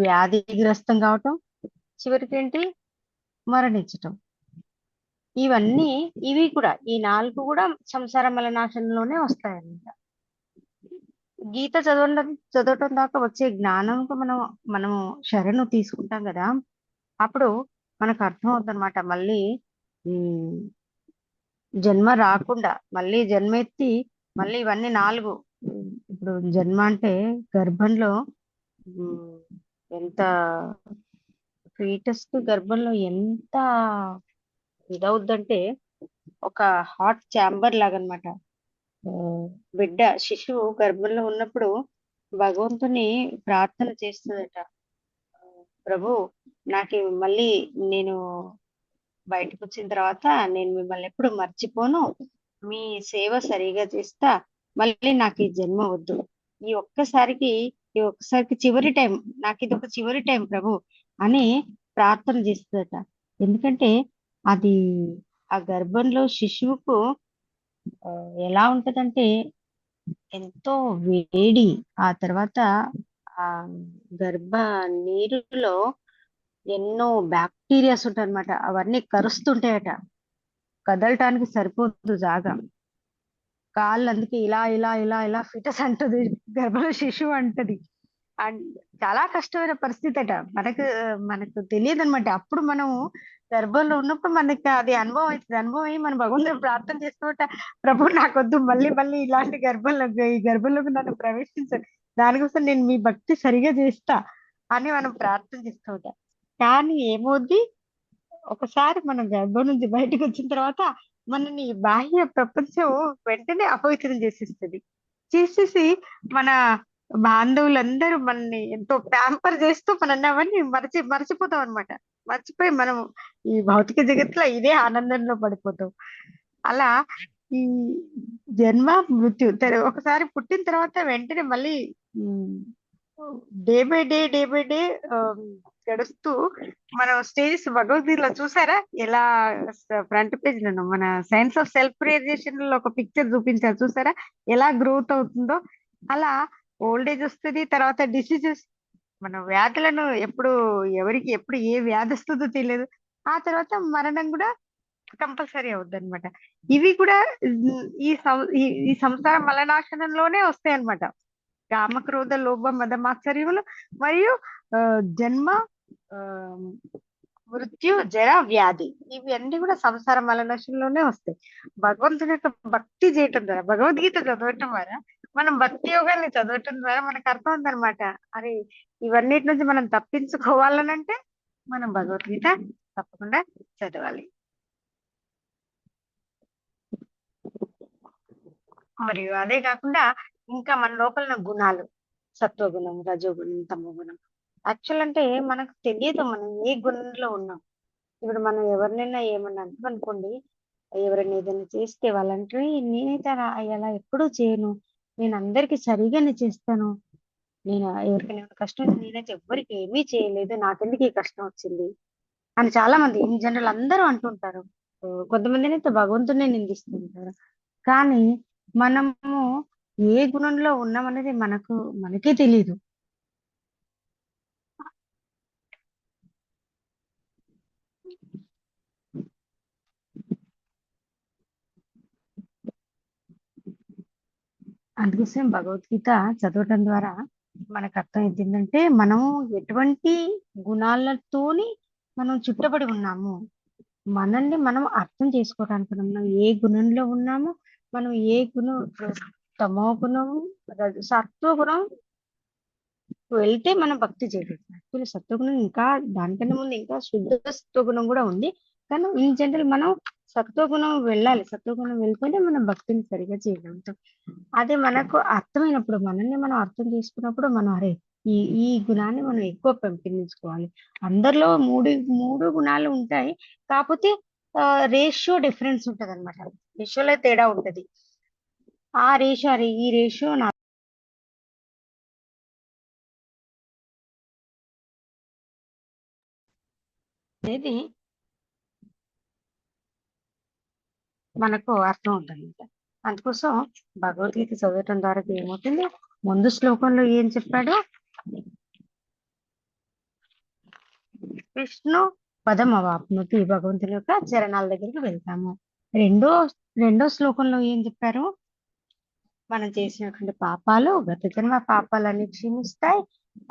వ్యాధిగ్రస్తం కావటం, చివరికి ఏంటి? మరణించటం. ఇవి కూడా ఈ 4 కూడా సంసార మలనాశనంలోనే వస్తాయన్నమాట. గీత చదవటం దాకా వచ్చే జ్ఞానంకు మనము శరణు తీసుకుంటాం కదా, అప్పుడు మనకు అర్థం అవుతుంది అనమాట. మళ్ళీ జన్మ రాకుండా మళ్ళీ జన్మెత్తి మళ్ళీ ఇవన్నీ 4 ఇప్పుడు జన్మ అంటే గర్భంలో ఎంత ఫీటస్ గర్భంలో ఎంత ఇదవుద్దంటే ఒక హాట్ ఛాంబర్ లాగా అనమాట. బిడ్డ శిశువు గర్భంలో ఉన్నప్పుడు భగవంతుని ప్రార్థన చేస్తుందట. ప్రభు, నాకు మళ్ళీ నేను బయటకు వచ్చిన తర్వాత నేను మిమ్మల్ని ఎప్పుడు మర్చిపోను, మీ సేవ సరిగా చేస్తా, మళ్ళీ నాకు ఈ జన్మ వద్దు, ఈ ఒక్కసారికి చివరి టైం, నాకు ఇది ఒక చివరి టైం ప్రభు అని ప్రార్థన చేస్తుందట. ఎందుకంటే అది ఆ గర్భంలో శిశువుకు ఎలా ఉంటదంటే ఎంతో వేడి. ఆ తర్వాత ఆ గర్భ నీరులో ఎన్నో బ్యాక్టీరియాస్ ఉంటాయి అనమాట. అవన్నీ కరుస్తుంటాయట. కదలటానికి సరిపోదు జాగా. కాళ్ళు అందుకే ఇలా ఇలా ఇలా ఇలా ఫిటస్ అంటది, గర్భంలో శిశువు అంటది. అండ్ చాలా కష్టమైన పరిస్థితి అట. మనకు తెలియదు అనమాట. అప్పుడు మనం గర్భంలో ఉన్నప్పుడు మనకి అది అనుభవం అవుతుంది. అనుభవం అయ్యి మనం భగవంతుని ప్రార్థన చేస్తున్నట్ట, ప్రభు నాకొద్దు, మళ్ళీ మళ్ళీ ఇలాంటి ఈ గర్భంలోకి నన్ను ప్రవేశించండి, దానికోసం నేను మీ భక్తి సరిగా చేస్తా అని మనం ప్రార్థన చేస్తూ ఉంటాం. కానీ ఏమవుద్ది, ఒకసారి మనం గర్భం నుంచి బయటకు వచ్చిన తర్వాత మనని బాహ్య ప్రపంచం వెంటనే అపవిత్రం చేసేస్తుంది. చేసేసి మన బాంధవులందరూ మనని ఎంతో ప్యాంపర్ చేస్తూ మనల్ని అవన్నీ మర్చిపోతాం అనమాట. మర్చిపోయి మనం ఈ భౌతిక జగత్తులో ఇదే ఆనందంలో పడిపోతాం. అలా ఈ జన్మ, మృత్యు ఒకసారి పుట్టిన తర్వాత వెంటనే మళ్ళీ డే బై డే గడుస్తూ మనం స్టేజెస్ భగవద్గీతలో చూసారా? ఎలా ఫ్రంట్ పేజ్ లో మన సైన్స్ ఆఫ్ సెల్ఫ్ రియలైజేషన్ లో ఒక పిక్చర్ చూపించారు చూసారా, ఎలా గ్రోత్ అవుతుందో. అలా ఓల్డ్ ఏజ్ వస్తుంది, తర్వాత డిసీజెస్, మన వ్యాధులను ఎవరికి ఎప్పుడు ఏ వ్యాధి వస్తుందో తెలియదు. ఆ తర్వాత మరణం కూడా కంపల్సరీ అవుద్ది అనమాట. ఇవి కూడా ఈ సంసార మలనాశనంలోనే వస్తాయి అనమాట. కామక్రోధ లోభ మద మాత్సర్యములు మరియు జన్మ ఆ, మృత్యు జర వ్యాధి ఇవి అన్ని కూడా సంసార మలనశంలోనే వస్తాయి. భగవంతుని యొక్క భక్తి చేయటం ద్వారా, భగవద్గీత చదవటం ద్వారా, మనం భక్తి యోగాన్ని చదవటం ద్వారా మనకు అర్థం ఉందన్నమాట. అరే, ఇవన్నిటి నుంచి మనం తప్పించుకోవాలనంటే మనం భగవద్గీత తప్పకుండా చదవాలి. మరియు అదే కాకుండా ఇంకా మన లోపల ఉన్న గుణాలు, సత్వగుణం, రజోగుణం, తమోగుణం. యాక్చువల్ అంటే మనకు తెలియదు మనం ఏ గుణంలో ఉన్నాం. ఇప్పుడు మనం ఎవరినైనా ఏమన్నా అనుకోండి, ఎవరైనా ఏదైనా చేస్తే వాళ్ళంటే నేనైతే అలా ఎప్పుడూ చేయను, నేను అందరికి సరిగానే చేస్తాను, నేను ఎవరికైనా ఏమైనా కష్టం వస్తే నేనైతే ఎవ్వరికి ఏమీ చేయలేదు, నాకెందుకు ఈ కష్టం వచ్చింది అని చాలా మంది ఇన్ జనరల్ అందరూ అంటుంటారు. కొంతమంది అయితే భగవంతునే నిందిస్తుంటారు. కానీ మనము ఏ గుణంలో ఉన్నామనేది మనకే తెలియదు. అందుకోసం భగవద్గీత చదవటం ద్వారా మనకు అర్థం ఏంటంటే మనము ఎటువంటి గుణాలతోని మనం చుట్టబడి ఉన్నాము, మనల్ని మనం అర్థం చేసుకోవడానికి మనం ఏ గుణంలో ఉన్నామో, మనం ఏ గుణం, తమో గుణం, సత్వగుణం వెళ్తే మనం భక్తి చేయలేదు. యాక్చువల్లీ సత్వగుణం ఇంకా దానికన్నా ముందు ఇంకా శుద్ధ సత్వగుణం కూడా ఉంది. కానీ ఇన్ జనరల్ మనం సత్వగుణం వెళ్ళాలి, సత్వగుణం వెళ్తేనే మనం భక్తిని సరిగా చేయగలుగుతాం. అదే మనకు అర్థమైనప్పుడు, మనల్ని మనం అర్థం చేసుకున్నప్పుడు మనం అరే ఈ ఈ గుణాన్ని మనం ఎక్కువ పెంపొందించుకోవాలి. అందరిలో మూడు మూడు గుణాలు ఉంటాయి, కాకపోతే రేషియో డిఫరెన్స్ ఉంటది అనమాట. రేషియోలో తేడా ఉంటది. ఆ రేషియో ఈ రేషియో అనేది మనకు అర్థం ఉంటుంది. అందుకోసం భగవద్గీత చదవటం ద్వారా ఏమవుతుంది, ముందు శ్లోకంలో ఏం చెప్పాడు, విష్ణు పదం అవాప్నుతి, భగవంతుని యొక్క చరణాల దగ్గరికి వెళ్తాము. రెండో శ్లోకంలో ఏం చెప్పారు, మనం చేసినటువంటి పాపాలు, గత జన్మ పాపాలన్నీ క్షమిస్తాయి,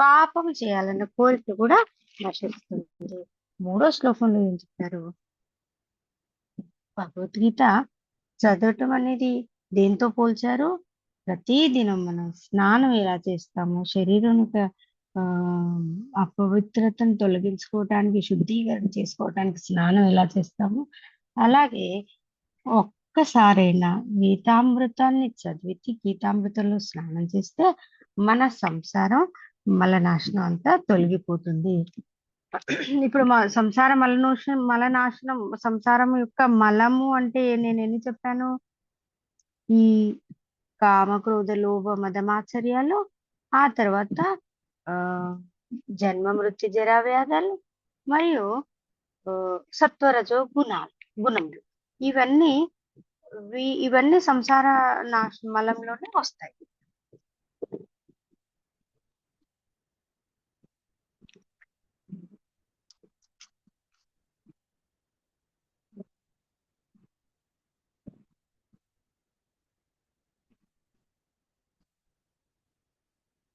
పాపం చేయాలన్న కోరిక కూడా నశిస్తుంది. మూడో శ్లోకంలో ఏం చెప్పారు, భగవద్గీత చదవటం అనేది దేంతో పోల్చారు, ప్రతి దినం మనం స్నానం ఎలా చేస్తాము, శరీరం అపవిత్రతను తొలగించుకోవటానికి, శుద్ధీకరణ చేసుకోవటానికి స్నానం ఎలా చేస్తాము, అలాగే ఒక్కసారైనా గీతామృతాన్ని చదివితే, గీతామృతంలో స్నానం చేస్తే మన సంసారం మలనాశనం అంతా తొలగిపోతుంది. ఇప్పుడు మా సంసార మలనాశనం, సంసారం యొక్క మలము అంటే నేను ఎన్ని చెప్పాను, ఈ కామక్రోధ లోభ మదమాచర్యాలు, ఆ తర్వాత జన్మ మృత్యు జరా వ్యాధాలు, మరియు సత్వరజో గుణములు, ఇవన్నీ సంసార మలంలోనే వస్తాయి.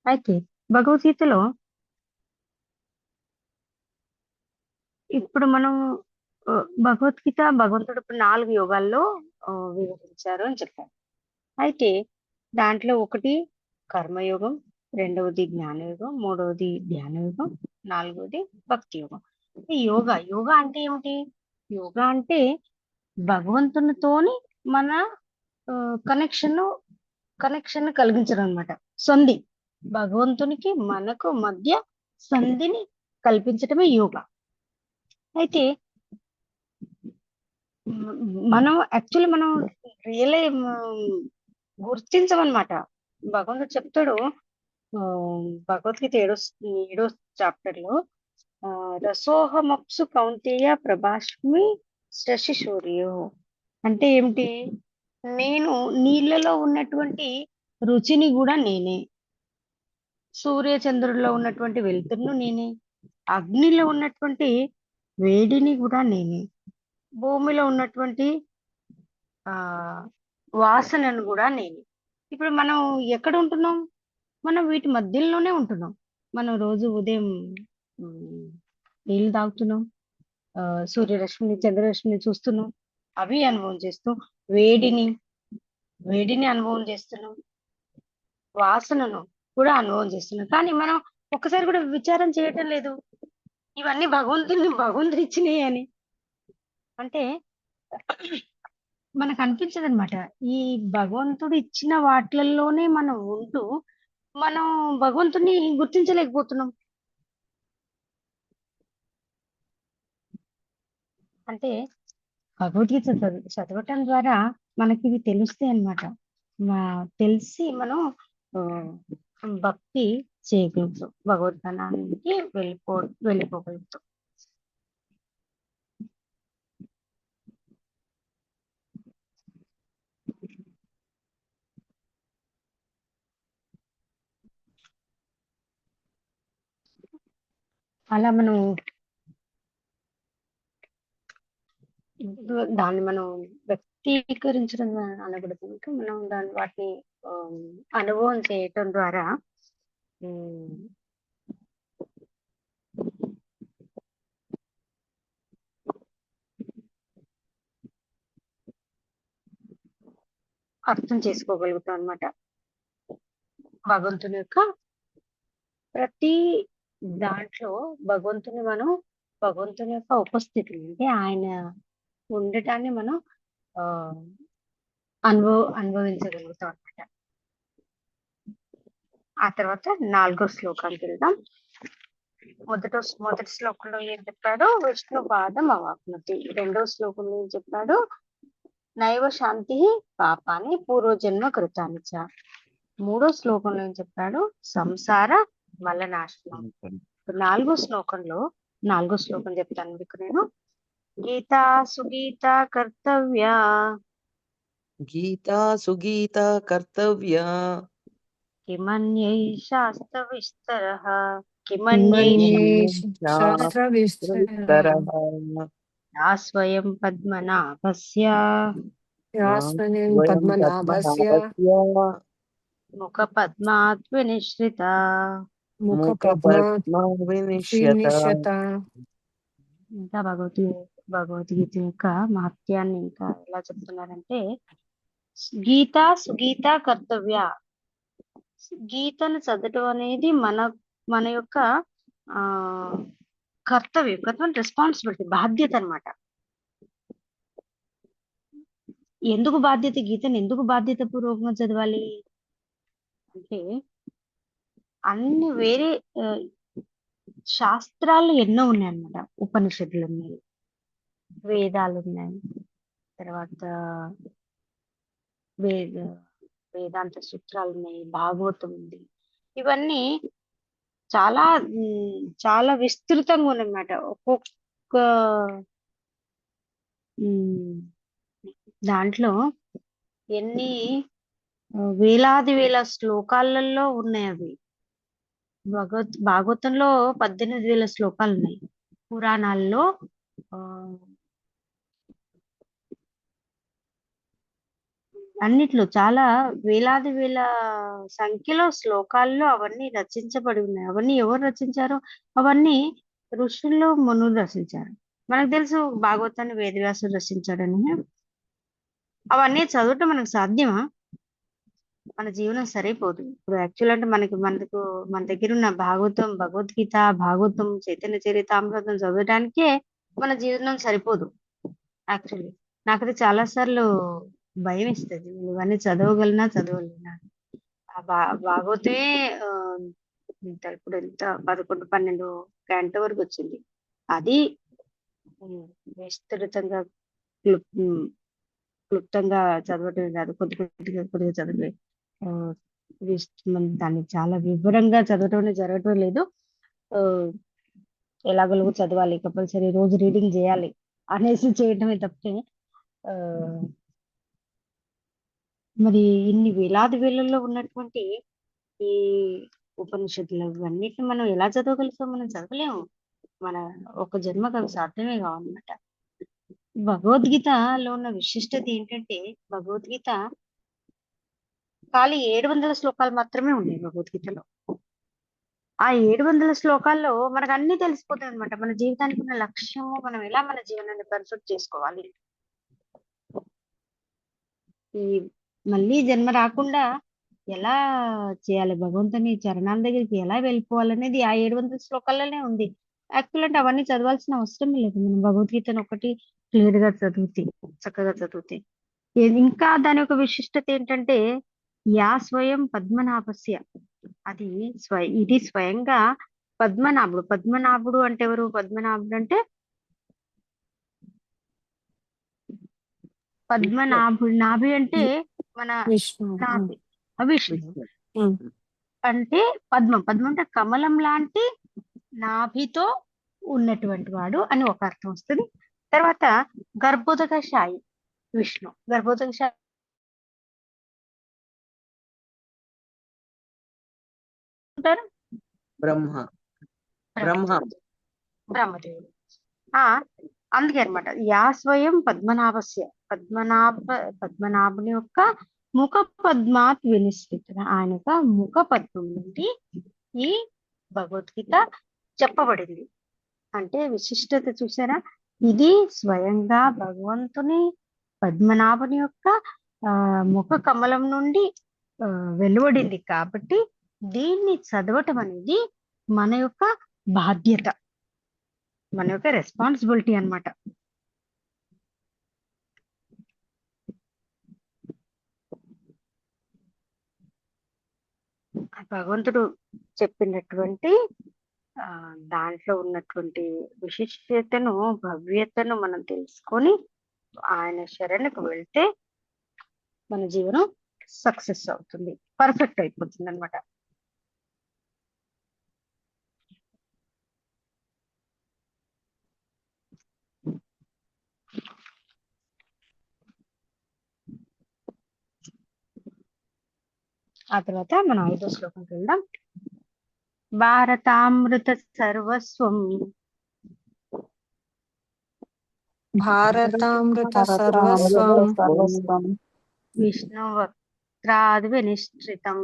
అయితే భగవద్గీతలో ఇప్పుడు మనం భగవద్గీత భగవంతుడు 4 యోగాల్లో వివరించారు అని చెప్పారు. అయితే దాంట్లో ఒకటి కర్మయోగం, రెండవది జ్ఞానయోగం, మూడవది ధ్యానయోగం, నాలుగవది భక్తి యోగం. యోగా అంటే ఏమిటి, యోగా అంటే భగవంతునితోని మన కనెక్షన్ కలిగించడం అనమాట. సంధి, భగవంతునికి మనకు మధ్య సంధిని కల్పించటమే యోగా. అయితే మనం రియలే గుర్తించమన్నమాట. భగవంతుడు చెప్తాడు భగవద్గీత 7వ చాప్టర్ లో, రసోహమప్సు కౌంతేయ ప్రభాష్మి శశి సూర్యో. అంటే ఏమిటి, నేను నీళ్ళలో ఉన్నటువంటి రుచిని కూడా నేనే, సూర్య చంద్రుల్లో ఉన్నటువంటి వెలుతురును నేనే, అగ్నిలో ఉన్నటువంటి వేడిని కూడా నేనే, భూమిలో ఉన్నటువంటి వాసనను కూడా నేనే. ఇప్పుడు మనం ఎక్కడ ఉంటున్నాం, మనం వీటి మధ్యలోనే ఉంటున్నాం. మనం రోజు ఉదయం ఉమ్, నీళ్లు తాగుతున్నాం, సూర్యరశ్మిని చంద్రరశ్మిని చూస్తున్నాం, అవి అనుభవం చేస్తూ వేడిని వేడిని అనుభవం చేస్తున్నాం, వాసనను కూడా అనుభవం చేస్తున్నాం. కానీ మనం ఒక్కసారి కూడా విచారం చేయటం లేదు, ఇవన్నీ భగవంతుడు ఇచ్చినాయి అని. అంటే మనకు అనిపించదు అనమాట. ఈ భగవంతుడు ఇచ్చిన వాటిలలోనే మనం ఉంటూ మనం భగవంతుని గుర్తించలేకపోతున్నాం. అంటే భగవద్గీత చదవటం ద్వారా మనకి ఇవి తెలుస్తాయి అన్నమాట. తెలిసి మనం ఆ, భక్తి చేయగలుగుతాం, భగవద్గణానికి వెళ్ళిపోగలుగుతాం. అలా మనం దాన్ని మనం వ్యక్తీకరించడం అనకూడదు, ఇంకా మనం వాటిని ఆ, అనుభవం చేయటం ద్వారా ఉమ్, అర్థం చేసుకోగలుగుతాం అన్నమాట. భగవంతుని యొక్క ప్రతి దాంట్లో భగవంతుని యొక్క ఉపస్థితిని, అంటే ఆయన ఉండటాన్ని మనం ఆ అనుభవించగలుగుతాం అన్నమాట. ఆ తర్వాత 4వ శ్లోకానికి వెళ్దాం. మొదటి శ్లోకంలో ఏం చెప్పాడు? విష్ణు పాదం అవాప్నోతి. 2వ శ్లోకంలో ఏం చెప్పాడు? నైవ శాంతి పాపాని పూర్వజన్మ కృతాని చ. 3వ శ్లోకంలో ఏం చెప్పాడు? సంసార మలనాశనం. 4వ శ్లోకం చెప్తాను మీకు నేను. గీతా సుగీత కర్తవ్య గీతా సుగీతా కర్తవ్య కిమన్యై శాస్త్ర విస్తరః శాస్త్రవిస్తరః యా స్వయం పద్మనాభస్య స్వయం పద్మనాభస్య ముఖ పద్మాత్ వినిశ్రిత. ముఖపద్మవినిశ్యత. ఇంకా భగవద్గీత యొక్క మహత్యాన్ని ఇంకా ఎలా చెప్తున్నారంటే, గీత సుగీత కర్తవ్య. గీతను చదవటం అనేది మన యొక్క ఆ కర్తవ్యం, రెస్పాన్సిబిలిటీ, బాధ్యత అన్నమాట. ఎందుకు బాధ్యత? గీతను ఎందుకు బాధ్యత పూర్వకంగా చదవాలి అంటే, అన్ని వేరే శాస్త్రాలు ఎన్నో ఉన్నాయి అన్నమాట. ఉపనిషత్తులు ఉన్నాయి, వేదాలు ఉన్నాయి, తర్వాత వేదాంత సూత్రాలు ఉన్నాయి, భాగవతం ఉంది. ఇవన్నీ చాలా చాలా విస్తృతంగా ఉన్నమాట. ఒక్కొక్క దాంట్లో ఎన్ని వేలాది వేల శ్లోకాలలో ఉన్నాయి అవి. భాగవతంలో 18,000 శ్లోకాలు ఉన్నాయి. పురాణాల్లో అన్నిట్లో చాలా వేలాది వేల సంఖ్యలో శ్లోకాల్లో అవన్నీ రచించబడి ఉన్నాయి. అవన్నీ ఎవరు రచించారో? అవన్నీ ఋషుల్లో మునులు రచించారు. మనకు తెలుసు భాగవతాన్ని వేదవ్యాసుడు రచించాడని. అవన్నీ చదవటం మనకు సాధ్యమా? మన జీవనం సరిపోదు. ఇప్పుడు యాక్చువల్ అంటే మన దగ్గర ఉన్న భగవద్గీత, భాగవతం, చైతన్య చరితామృతం చదవడానికే మన జీవనం సరిపోదు. యాక్చువల్లీ నాకైతే చాలా సార్లు భయం ఇస్తుంది, ఇవన్నీ చదవలేనా. భాగవతమే ఇప్పుడు ఎంత 11-12 గంట వరకు వచ్చింది. అది విస్తృతంగా క్లుప్తంగా చదవటం కాదు, కొద్దిగా చదివే దాన్ని చాలా వివరంగా చదవటం జరగటం లేదు. ఎలాగోలాగో చదవాలి, కంపల్సరీ రోజు రీడింగ్ చేయాలి అనేసి చేయటమే తప్పితే, మరి ఇన్ని వేలాది వేలలో ఉన్నటువంటి ఈ ఉపనిషత్తులు అన్నిటిని మనం ఎలా చదవగలుగుతాం? మనం చదవలేము. మన ఒక జన్మకు అవి సాధ్యమే కావన్నమాట. భగవద్గీతలో ఉన్న విశిష్టత ఏంటంటే, భగవద్గీత ఖాళీ 700 శ్లోకాలు మాత్రమే ఉన్నాయి భగవద్గీతలో. ఆ 700 శ్లోకాల్లో మనకు అన్ని తెలిసిపోతాయి అనమాట. మన జీవితానికి ఉన్న లక్ష్యము, మనం ఎలా మన జీవనాన్ని పర్ఫెక్ట్ చేసుకోవాలి, ఈ మళ్ళీ జన్మ రాకుండా ఎలా చేయాలి, భగవంతుని చరణాల దగ్గరికి ఎలా వెళ్ళిపోవాలనేది ఆ 700 శ్లోకాల్లోనే ఉంది. యాక్చువల్ అంటే అవన్నీ చదవాల్సిన అవసరం లేదు. మనం భగవద్గీతను ఒకటి క్లియర్ గా చదివితే, చక్కగా చదివితే. ఇంకా దాని యొక్క విశిష్టత ఏంటంటే యా స్వయం పద్మనాభస్య, ఇది స్వయంగా పద్మనాభుడు. పద్మనాభుడు అంటే ఎవరు? పద్మనాభుడు అంటే పద్మనాభుడు. నాభి అంటే మన విష్ణు నాభి, విష్ణు ఉమ్. అంటే పద్మం. పద్మం అంటే కమలం లాంటి నాభితో ఉన్నటువంటి వాడు అని ఒక అర్థం వస్తుంది. తర్వాత గర్భోదకశాయి విష్ణు. గర్భోదకశాయి ఉంటారు బ్రహ్మ బ్రహ్మ బ్రహ్మదేవుడు. అందుకే అన్నమాట యా స్వయం పద్మనాభస్య, పద్మనాభుని యొక్క ముఖ పద్మాత్ వినిశ్చిత, ఆయన యొక్క ముఖ పద్మం నుండి ఈ భగవద్గీత చెప్పబడింది. అంటే విశిష్టత చూసారా? ఇది స్వయంగా భగవంతుని పద్మనాభుని యొక్క ముఖ కమలం నుండి వెలువడింది కాబట్టి దీన్ని చదవటం అనేది మన యొక్క బాధ్యత, మన యొక్క రెస్పాన్సిబిలిటీ అన్నమాట. భగవంతుడు చెప్పినటువంటి దాంట్లో ఉన్నటువంటి విశిష్టతను, భవ్యతను మనం తెలుసుకొని ఆయన శరణకు వెళ్తే మన జీవనం సక్సెస్ అవుతుంది, పర్ఫెక్ట్ అయిపోతుంది అనమాట. ఆ తర్వాత మనం 5వ శ్లోకంకి వెళ్దాం. భారతామృత సర్వస్వం భారతామృత సర్వస్వం సర్వస్వం విష్ణు వక్త్రాద్ వినిశ్చితం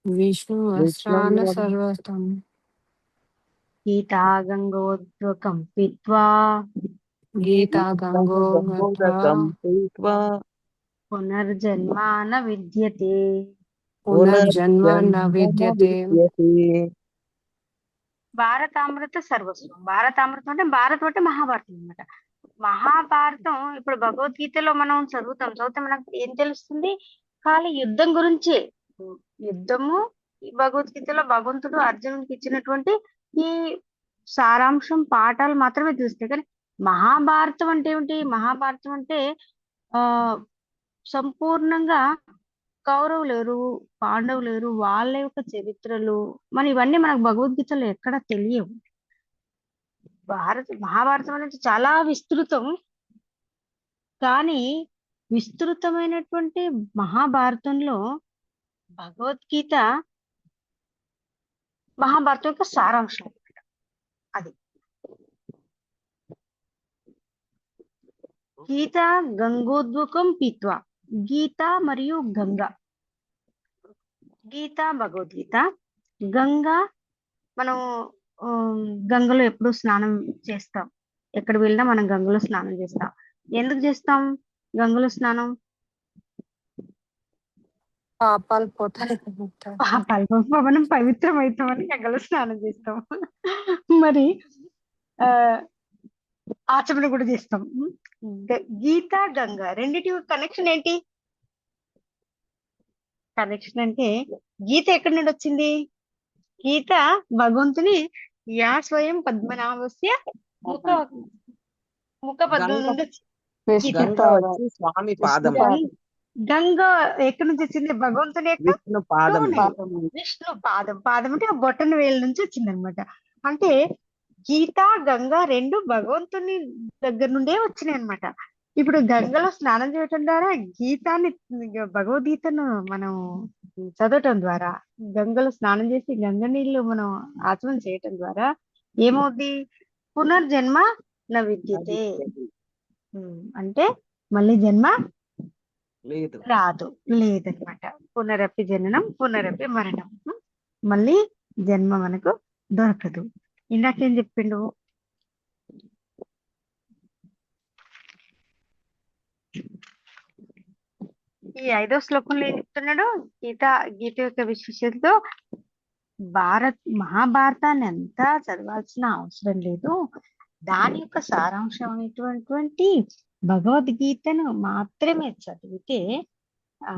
విష్ణు వస్త్రాన సర్వస్వం గీతా గంగోద్వకం పీత్వా గీతా గంగోత్వా పునర్జన్మ న విద్యతే. పునర్జన్మ న విద్యతే. భారతామృత సర్వస్వం. భారతామృతం అంటే భారతం అంటే మహాభారతం అన్నమాట. మహాభారతం ఇప్పుడు భగవద్గీతలో మనం చదివితే మనకు ఏం తెలుస్తుంది? ఖాళీ యుద్ధం గురించే. యుద్ధము భగవద్గీతలో భగవంతుడు అర్జునుడికి ఇచ్చినటువంటి ఈ సారాంశం, పాఠాలు మాత్రమే తెలుస్తాయి. కానీ మహాభారతం అంటే ఏమిటి? మహాభారతం అంటే సంపూర్ణంగా కౌరవులేరు, పాండవులేరు, వాళ్ళ యొక్క చరిత్రలు, ఇవన్నీ మనకు భగవద్గీతలో ఎక్కడ తెలియవు. మహాభారతం అనేది చాలా విస్తృతం. కానీ విస్తృతమైనటువంటి మహాభారతంలో భగవద్గీత మహాభారతం యొక్క సారాంశం అది. గీత గంగోద్వకం పీత్వా. గీత మరియు గంగ. గీత భగవద్గీత, గంగా మనం గంగలో ఎప్పుడు స్నానం చేస్తాం. ఎక్కడ వెళ్ళినా మనం గంగలో స్నానం చేస్తాం. ఎందుకు చేస్తాం గంగలో స్నానం? పాపాలు పోతాయి. మనం పవిత్రం అవుతామని గంగలో స్నానం చేస్తాం. మరి ఆచమన కూడా చేస్తాం. గీత గంగ రెండిటి కనెక్షన్ ఏంటి? కనెక్షన్ అంటే గీత ఎక్కడి నుండి వచ్చింది? గీత భగవంతుని యా స్వయం పద్మనాభస్య ముఖ పద్మం నుండి స్వామి పాదం. గంగ ఎక్కడి నుంచి వచ్చింది? భగవంతుని యొక్క విష్ణు పాదం. విష్ణు పాదం. పాదం అంటే ఆ బొట్టన వేలు నుంచి వచ్చింది అనమాట. అంటే గీత గంగ రెండు భగవంతుని దగ్గర నుండే వచ్చినాయి అనమాట. ఇప్పుడు గంగలో స్నానం చేయటం ద్వారా భగవద్గీతను మనం చదవటం ద్వారా, గంగలో స్నానం చేసి గంగ నీళ్లు మనం ఆచమనం చేయటం ద్వారా ఏమవుద్ది? పునర్జన్మ న విద్యతే. అంటే మళ్ళీ జన్మ లేదు. రాదు, లేదనమాట. పునరపి జననం పునరపి మరణం. మళ్ళీ జన్మ మనకు దొరకదు. ఇందాకేం చెప్పిండు? ఈ 5వ శ్లోకంలో ఏం చెప్తున్నాడు? గీత యొక్క విశేషతతో మహాభారతాన్ని అంతా చదవాల్సిన అవసరం లేదు. దాని యొక్క సారాంశం అనేటువంటి భగవద్గీతను మాత్రమే చదివితే ఆ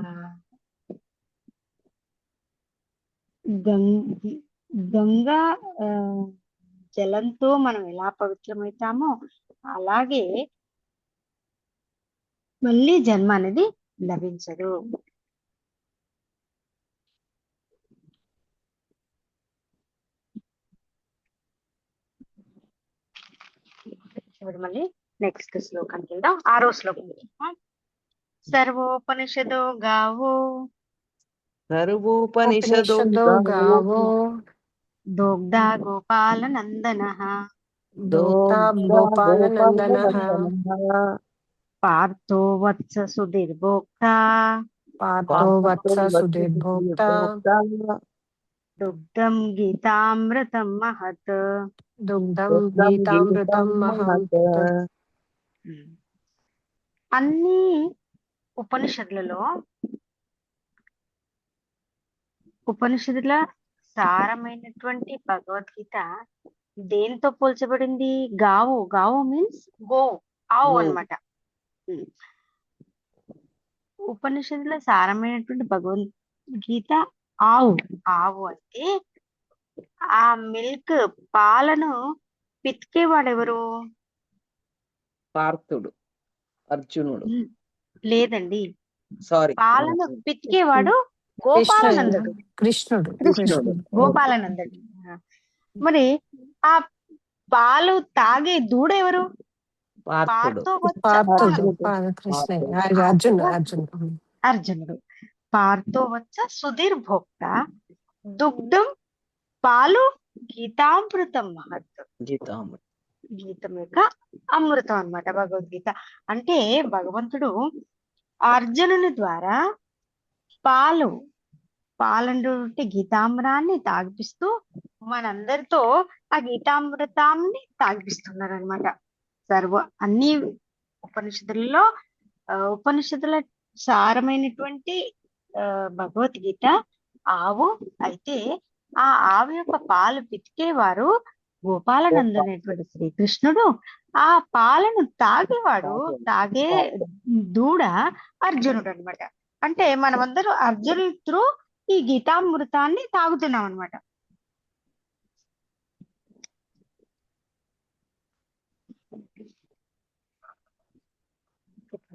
గంగా జలంతో మనం ఎలా పవిత్రమవుతామో అలాగే మళ్ళీ జన్మ అనేది లభించదు. ఇప్పుడు మళ్ళీ నెక్స్ట్ శ్లోకానికి వెళ్దాం. 6వ శ్లోకం. సర్వోపనిషదో గావో సర్వోపనిషదో గావో దోగ్ధా గోపాల నందన దోక్తా గోపాలనందన పార్థో వత్స సుధీర్భోక్త పార్థో వత్స సుధీర్భోక్త దుగ్ధం గీతామృతం మహత్. దుగ్ధం గీతామృతం మహత్. అన్ని ఉపనిషత్తుల సారమైనటువంటి భగవద్గీత దేంతో పోల్చబడింది? గావు మీన్స్ గో, ఆవు అన్నమాట. ఉపనిషత్తుల సారమైనటువంటి భగవద్గీత ఆవు అంటే ఆ మిల్క్ పాలను పితికేవాడెవరు? పార్థుడు, అర్జునుడు. లేదండి, సారీ, పాలను పితికేవాడు గోపాలనందుడు, కృష్ణుడు. గోపాలనందుడు. మరి ఆ పాలు తాగే దూడెవరు? అర్జునుడు. పార్థో వత్స సుధీర్ భోక్త దుగ్ధం పాలు గీతామృతం మహత్. గీతం యొక్క అమృతం అన్నమాట భగవద్గీత. అంటే భగవంతుడు అర్జునుని ద్వారా పాలంటే గీతామృతాన్ని తాగిపిస్తూ మనందరితో ఆ గీతామృతాన్ని తాగిపిస్తున్నారు అనమాట. అన్ని ఉపనిషత్తుల సారమైనటువంటి భగవద్గీత ఆవు అయితే ఆ ఆవు యొక్క పాలు పితికేవారు గోపాలనందనేటువంటి శ్రీకృష్ణుడు. ఆ పాలను తాగే దూడ అర్జునుడు అనమాట. అంటే మనమందరం అర్జునుడి త్రూ ఈ గీతామృతాన్ని తాగుతున్నాం అనమాట.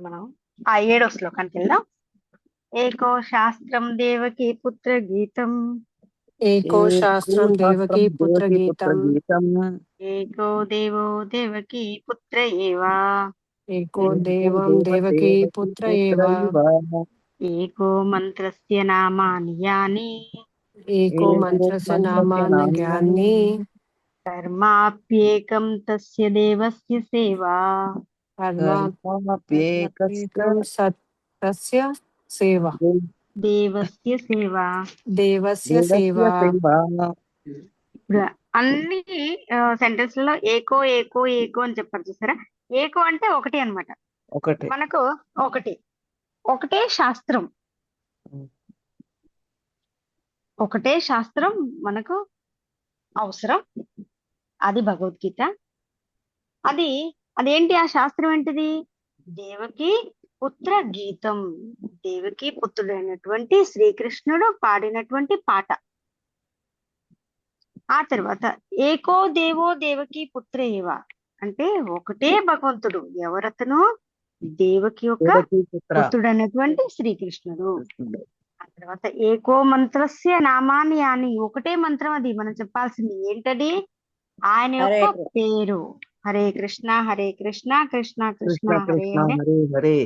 మనం ఆ 7వ శ్లోకానికి వెళ్దాం. ఏకో శాస్త్రం దేవకీ పుత్ర గీతం. ఏకో శాస్త్రం దేవకీ పుత్ర గీతం. ఏకో దేవో దేవకీ పుత్ర ఏవ. ఏకో దేవం దేవకీ పుత్ర ఏవ. ఏకో మంత్రస్య నామాని యాని. ఏకో మంత్రస్య నామాని జ్ఞాని. కర్మాప్యేకం తస్య దేవస్య సేవా. తస్య సేవ. దేవస్య సేవా. దేవస్య సేవ. ఇప్పుడు అన్ని సెంటెన్స్ లలో ఏకో ఏకో ఏకో అని చెప్పారు చూసారా? ఏకో అంటే ఒకటి అన్నమాట. మనకు ఒకటే శాస్త్రం, ఒకటే శాస్త్రం మనకు అవసరం. అది భగవద్గీత. అదేంటి? ఆ శాస్త్రం ఏంటిది? దేవకి పుత్ర గీతం. దేవకి పుత్రుడైనటువంటి శ్రీకృష్ణుడు పాడినటువంటి పాట. ఆ తర్వాత ఏకో దేవో దేవకి పుత్ర ఏవ అంటే ఒకటే భగవంతుడు. ఎవరతను? దేవకి యొక్క పుత్రుడైనటువంటి శ్రీకృష్ణుడు. ఆ తర్వాత ఏకో మంత్రస్య నామాని అని, ఒకటే మంత్రం. అది మనం చెప్పాల్సింది ఏంటది? ఆయన యొక్క పేరు. హరే కృష్ణ హరే కృష్ణ కృష్ణ కృష్ణ హరే హరే,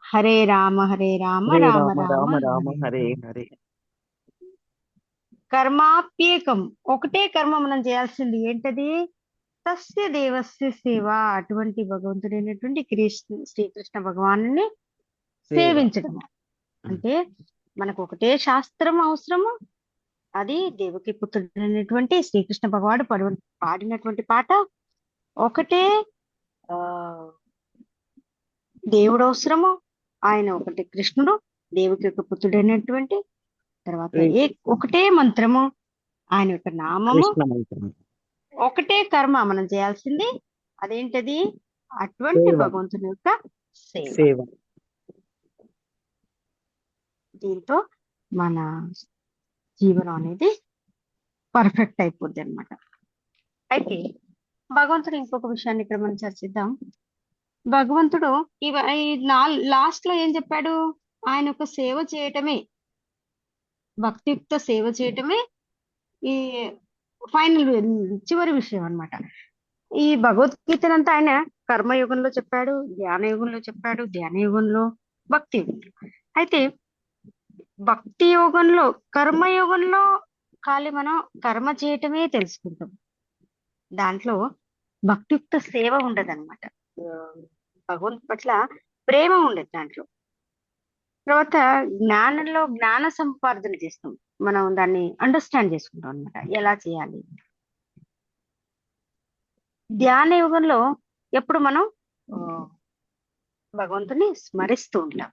హరే రామ రామ రామ హరే హరే. కర్మాప్యేకం, ఒకటే కర్మ మనం చేయాల్సింది ఏంటది? తస్య దేవస్య సేవ. అటువంటి భగవంతుడైనటువంటి శ్రీకృష్ణ భగవాను సేవించడము. అంటే మనకు ఒకటే శాస్త్రం అవసరము, అది దేవకి పుత్రుడైనటువంటి శ్రీకృష్ణ భగవానుడు పాడినటువంటి పాట ఒకటే. ఆ దేవుడు అవసరము, ఆయన ఒకటి కృష్ణుడు దేవకి యొక్క పుత్రుడైనటువంటి. తర్వాత ఒకటే మంత్రము, ఆయన యొక్క నామము, కృష్ణ మంత్రం. ఒకటే కర్మ మనం చేయాల్సింది, అదేంటది? అటువంటి సేవ. భగవంతుని యొక్క సేవ. సేవ. దీంతో మన జీవనం అనేది పర్ఫెక్ట్ అయిపోద్ది అనమాట. అయితే భగవంతుడు ఇంకొక విషయాన్ని ఇక్కడ మనం చర్చిద్దాం. భగవంతుడు ఈ లాస్ట్ లో ఏం చెప్పాడు? ఆయన యొక్క సేవ చేయటమే, భక్తియుక్త సేవ చేయటమే ఈ ఫైనల్ చివరి విషయం అన్నమాట. ఈ భగవద్గీతనంతా ఆయన కర్మయుగంలో చెప్పాడు, ధ్యానయుగంలో చెప్పాడు, ధ్యానయుగంలో, భక్తి యుగంలో. అయితే భక్తి యోగంలో, కర్మయోగంలో ఖాళీ మనం కర్మ చేయటమే తెలుసుకుంటాం. దాంట్లో భక్తియుక్త సేవ ఉండదు అనమాట. భగవంతు పట్ల ప్రేమ ఉండదు దాంట్లో. తర్వాత జ్ఞానంలో జ్ఞాన సంపార్జన చేస్తాం, మనం దాన్ని అండర్స్టాండ్ చేసుకుంటాం అనమాట, ఎలా చేయాలి. ధ్యాన యుగంలో ఎప్పుడు మనం భగవంతుని స్మరిస్తూ ఉంటాం.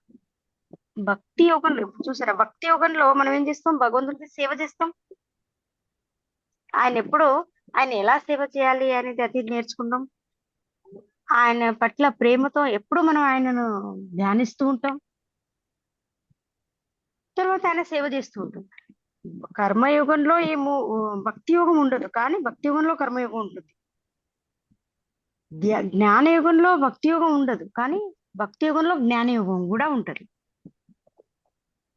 భక్తి యోగంలో చూసారా, భక్తి యోగంలో మనం ఏం చేస్తాం? భగవంతుడికి సేవ చేస్తాం. ఆయన ఎలా సేవ చేయాలి అనేది అది నేర్చుకుంటాం. ఆయన పట్ల ప్రేమతో ఎప్పుడు మనం ఆయనను ధ్యానిస్తూ ఉంటాం. తర్వాత ఆయన సేవ చేస్తూ ఉంటాం. కర్మయుగంలో భక్తి యోగం ఉండదు, కానీ భక్తి యుగంలో కర్మయోగం ఉంటుంది. జ్ఞానయుగంలో భక్తి యోగం ఉండదు, కానీ భక్తి యుగంలో జ్ఞానయోగం కూడా ఉంటుంది.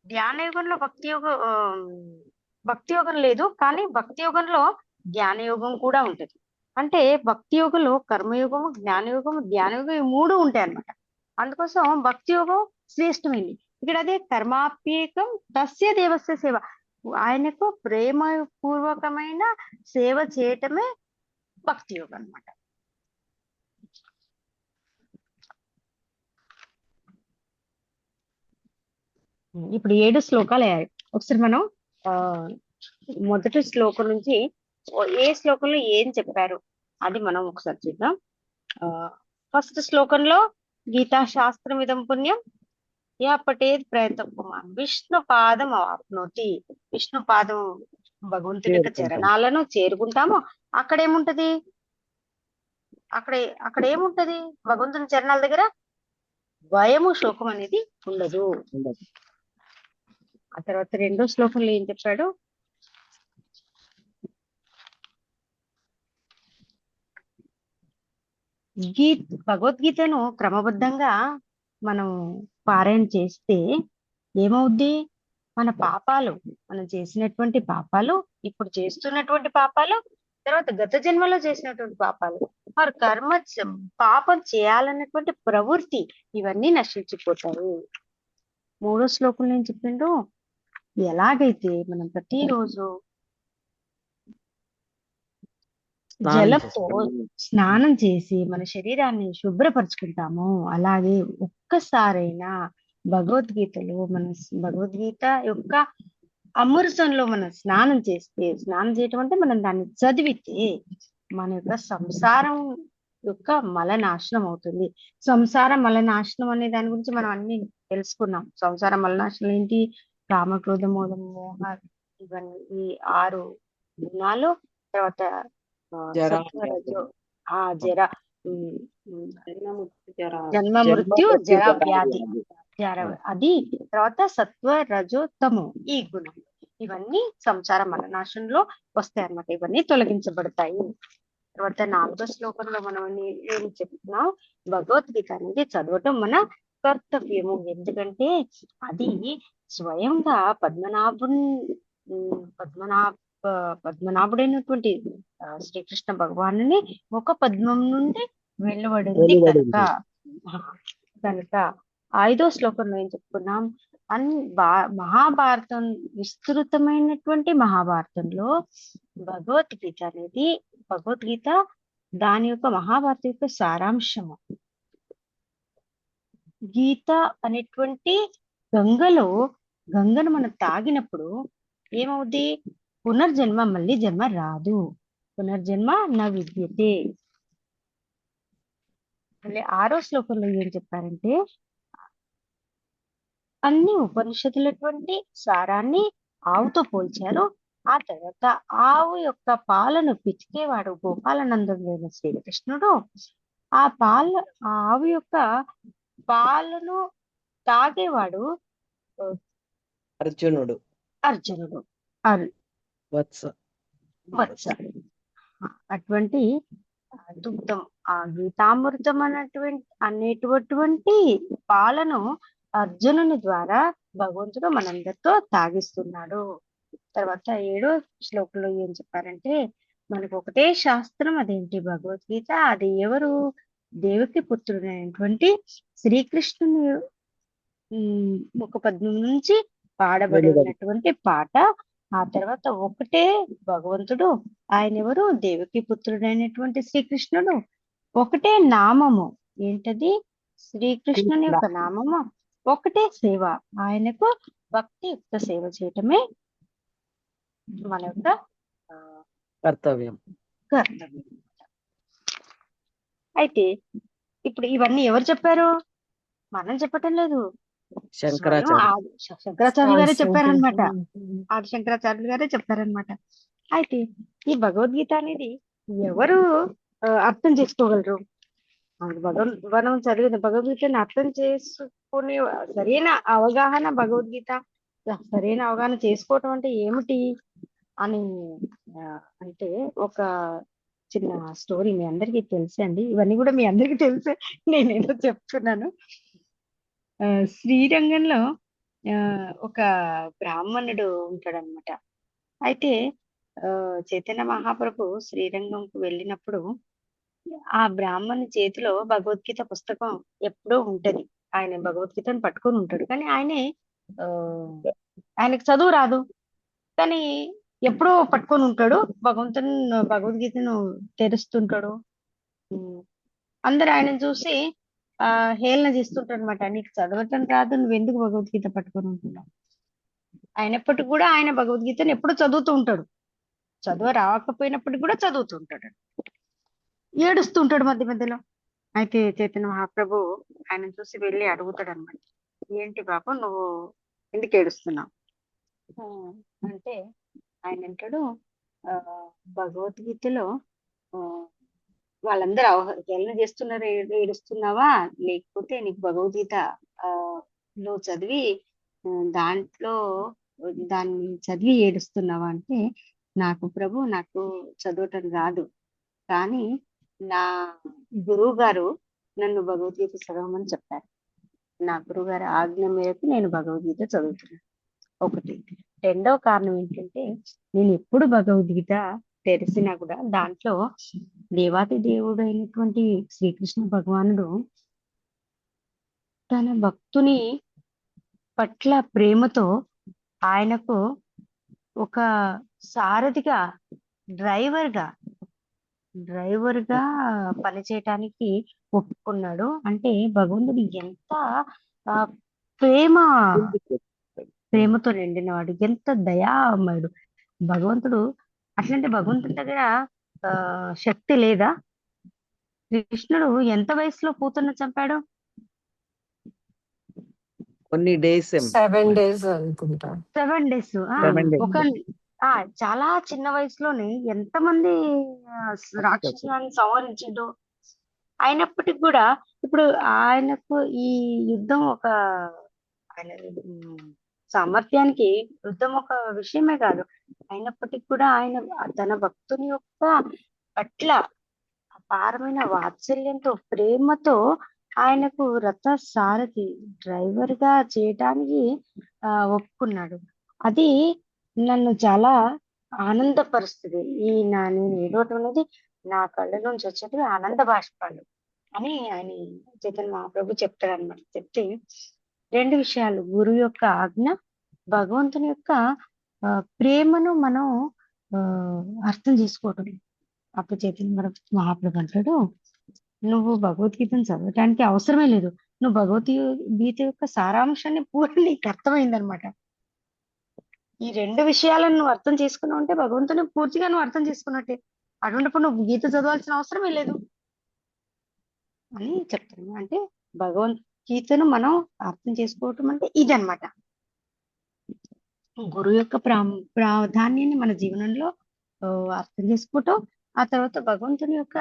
ధ్యాన యుగంలో భక్తి యోగం లేదు, కానీ భక్తి యోగంలో జ్ఞానయోగం కూడా ఉంటుంది. అంటే భక్తి యోగంలో కర్మయోగము, జ్ఞానయోగము, ధ్యానయోగం ఈ మూడు ఉంటాయి అన్నమాట. అందుకోసం భక్తి యోగం శ్రేష్టమైంది. ఇక్కడ అదే కర్మాప్యేకం తస్య దేవస్య సేవ, ఆయనకు ప్రేమపూర్వకమైన సేవ చేయటమే భక్తి యోగం అన్నమాట. ఇప్పుడు 7 శ్లోకాలు అయ్యాయి. ఒకసారి మనం మొదటి శ్లోకం నుంచి ఏ శ్లోకంలో ఏం చెప్పారు అది మనం ఒకసారి చూద్దాం. ఫస్ట్ శ్లోకంలో గీతా శాస్త్రం ఇదం పుణ్యం యా పఠేత్ ప్రయత్నకుమార్ విష్ణు పాదం అవాప్నోతి. విష్ణు పాదం భగవంతుడి యొక్క చరణాలను చేరుకుంటాము. అక్కడేముంటది? అక్కడ ఏముంటది? భగవంతుని చరణాల దగ్గర భయము, శోకం అనేది ఉండదు. ఆ తర్వాత రెండో శ్లోకంలో ఏం చెప్పాడు? భగవద్గీతను క్రమబద్ధంగా మనం పారాయణ చేస్తే ఏమవుద్ది? మన పాపాలు, మనం చేసినటువంటి పాపాలు, ఇప్పుడు చేస్తున్నటువంటి పాపాలు, తర్వాత గత జన్మలో చేసినటువంటి పాపాలు, మరి పాపం చేయాలన్నటువంటి ప్రవృత్తి, ఇవన్నీ నశించిపోతాయి. మూడో శ్లోకంలో ఏం చెప్పిండు? ఎలాగైతే మనం ప్రతిరోజు జలంతో స్నానం చేసి మన శరీరాన్ని శుభ్రపరచుకుంటాము, అలాగే ఒక్కసారైనా భగవద్గీత యొక్క అమృతంలో మనం స్నానం చేస్తే, స్నానం చేయటం అంటే మనం దాన్ని చదివితే మన యొక్క సంసారం యొక్క మలనాశనం అవుతుంది. సంసార మలనాశనం అనే దాని గురించి మనం అన్ని తెలుసుకున్నాం. సంసార మలనాశనం ఏంటి? కామ, క్రోధ, మోహ, ఇవన్నీ ఈ 6 గుణాలు. తర్వాత జన్మ, మృత్యు, జర, వ్యాధి, అది. తర్వాత సత్వ, రజో, తమో, ఈ గుణం, ఇవన్నీ సంసార మలనాశంలో వస్తాయి అన్నమాట. ఇవన్నీ తొలగించబడతాయి. తర్వాత 4వ శ్లోకంలో మనం ఏం చెప్తున్నాం? భగవద్గీత అనేది చదవటం మన కర్తవ్యము. ఎందుకంటే అది స్వయంగా పద్మనాభుడైనటువంటి శ్రీకృష్ణ భగవానుని ఒక పద్మం నుండి వెలువడింది కనుక 5వ శ్లోకంలో ఏం చెప్పుకున్నాం? మహాభారతం, విస్తృతమైనటువంటి మహాభారతంలో భగవద్గీత దాని యొక్క మహాభారత యొక్క సారాంశము. గీత అనేటువంటి గంగలో గంగను మనం తాగినప్పుడు ఏమవుద్ది? పునర్జన్మ, మళ్ళీ జన్మ రాదు. పునర్జన్మ నా విద్యతే. మళ్ళీ 6వ శ్లోకంలో ఏం చెప్పారంటే, అన్ని ఉపనిషత్తులటువంటి సారాన్ని ఆవుతో పోల్చారు. ఆ తర్వాత ఆవు యొక్క పాలను పితికేవాడు గోపాలనందనుడైన శ్రీకృష్ణుడు. ఆ ఆవు యొక్క పాలను తాగేవాడు అర్జునుడు అర్జునుడు. వత్స వత్స. అటువంటి దుగ్ధం, ఆ గీతామృతం అనేటువంటి పాలను అర్జునుని ద్వారా భగవంతుడు మనందరితో తాగిస్తున్నాడు. తర్వాత 7వ శ్లోకంలో ఏం చెప్పారంటే, మనకు ఒకటే శాస్త్రం, అదేంటి? భగవద్గీత. అది ఎవరు? దేవకి పుత్రుడైనటువంటి శ్రీకృష్ణుని ముఖ పద్మం నుంచి పాడబడి ఉన్నటువంటి పాట. ఆ తర్వాత ఒకటే భగవంతుడు. ఆయన ఎవరు? దేవకి పుత్రుడైనటువంటి శ్రీకృష్ణుడు. ఒకటే నామము. ఏంటది? శ్రీకృష్ణుని యొక్క నామము. ఒకటే సేవ. ఆయనకు భక్తియుక్త సేవ చేయటమే మన యొక్క కర్తవ్యం. అయితే ఇప్పుడు ఇవన్నీ ఎవరు చెప్పారు? మనం చెప్పటం లేదు. శంకరాచార్యులు గారే చెప్పారనమాట. ఆది శంకరాచార్యులు గారే చెప్పారనమాట. అయితే ఈ భగవద్గీత అనేది ఎవరు అర్థం చేసుకోగలరు? మనం చదివిన భగవద్గీతని అర్థం చేసుకునే సరైన అవగాహన, భగవద్గీత సరైన అవగాహన చేసుకోవటం అంటే ఏమిటి అని అంటే, ఒక చిన్న స్టోరీ మీ అందరికీ తెలుసండి. ఇవన్నీ కూడా మీ అందరికీ తెలుసే, నేనేదో చెప్తున్నాను. శ్రీరంగంలో ఒక బ్రాహ్మణుడు ఉంటాడనమాట. అయితే చైతన్య మహాప్రభు శ్రీరంగంకు వెళ్ళినప్పుడు ఆ బ్రాహ్మణి చేతిలో భగవద్గీత పుస్తకం ఎప్పుడూ ఉంటది. ఆయన భగవద్గీతను పట్టుకొని ఉంటాడు. కానీ ఆయనకు చదువు రాదు, కానీ ఎప్పుడో పట్టుకొని ఉంటాడు. భగవద్గీతను తెరుస్తుంటాడు. అందరు ఆయనను చూసి హేళన చేస్తుంటారు అనమాట. నీకు చదవటం రాదు, నువ్వెందుకు భగవద్గీత పట్టుకొని ఉంటున్నావు? అయినప్పటికీ కూడా ఆయన భగవద్గీతను ఎప్పుడు చదువుతూ ఉంటాడు. చదువు రాకపోయినప్పటికీ కూడా చదువుతూ ఉంటాడు. ఏడుస్తూ ఉంటాడు మధ్య మధ్యలో. అయితే చైతన్య మహాప్రభు ఆయన చూసి వెళ్ళి అడుగుతాడు అనమాట, ఏంటి బాబు, నువ్వు ఎందుకు ఏడుస్తున్నావు అంటే, ఆయన అంటాడు, భగవద్గీతలో వాళ్ళందరూ అవహేళన చేస్తున్నారు, ఏడుస్తున్నావా? లేకపోతే నీకు భగవద్గీత నువ్వు చదివి దాన్ని చదివి ఏడుస్తున్నావా అంటే, నాకు ప్రభు, నాకు చదవటం రాదు, కానీ నా గురువు గారు నన్ను భగవద్గీత చదవమని చెప్పారు. నా గురువు గారి ఆజ్ఞ మేరకు నేను భగవద్గీత చదువుతున్నాను. ఒకటి. రెండవ కారణం ఏంటంటే, నేను ఎప్పుడు భగవద్గీత తెరిసినా కూడా దాంట్లో దేవాది దేవుడు అయినటువంటి శ్రీకృష్ణ భగవానుడు తన భక్తుని పట్ల ప్రేమతో ఆయనకు ఒక సారథిగా, డ్రైవర్ గా పనిచేయటానికి ఒప్పుకున్నాడు. అంటే భగవంతుడు ఎంత ప్రేమతో నిండినవాడు, ఎంత దయామయుడు భగవంతుడు. అట్లంటే భగవంతుడి దగ్గర శక్తి లేదా? కృష్ణుడు ఎంత వయసులో పూతను చంపాడు? కొన్ని డేస్, 7 days అనుకుంటా. 7 days. ఒక చాలా చిన్న వయసులోనే ఎంతమంది రాక్షసులను సంహరించాడు. అయినప్పటికీ కూడా ఇప్పుడు ఆయనకు ఈ యుద్ధం ఆయన సామర్థ్యానికి యుద్ధం ఒక విషయమే కాదు. అయినప్పటికీ కూడా ఆయన తన భక్తుని యొక్క పట్ల అపారమైన వాత్సల్యంతో, ప్రేమతో ఆయనకు రథ సారథి, డ్రైవర్ గా చేయటానికి ఒప్పుకున్నాడు. అది నన్ను చాలా ఆనందపరుస్తుంది. నేను ఏడవటం అనేది నా కళ్ళ నుంచి వచ్చేది ఆనంద బాష్పాలు అని ఆయన చైతన్య మహాప్రభు చెప్తాడు అనమాట. చెప్తే 2 విషయాలు, గురువు యొక్క ఆజ్ఞ, భగవంతుని యొక్క ప్రేమను మనం అర్థం చేసుకోవటం. అప్పుడు చైతన్య మహాప్రభు అంటాడు, నువ్వు భగవద్గీతను చదవటానికి అవసరమే లేదు, నువ్వు భగవద్గీత యొక్క సారాంశాన్ని పూర్తి నీకు అర్థమైందనమాట. ఈ రెండు విషయాలను నువ్వు అర్థం చేసుకున్నావు అంటే భగవంతుని పూర్తిగా నువ్వు అర్థం చేసుకున్నట్టే. అటువంటిప్పుడు నువ్వు గీత చదవాల్సిన అవసరమే లేదు అని చెప్తున్నాను. అంటే భగవద్గీతను మనం అర్థం చేసుకోవటం అంటే ఇది అనమాట. గురువు యొక్క ప్రాధాన్యాన్ని మన జీవనంలో అర్థం చేసుకోవటం, ఆ తర్వాత భగవంతుని యొక్క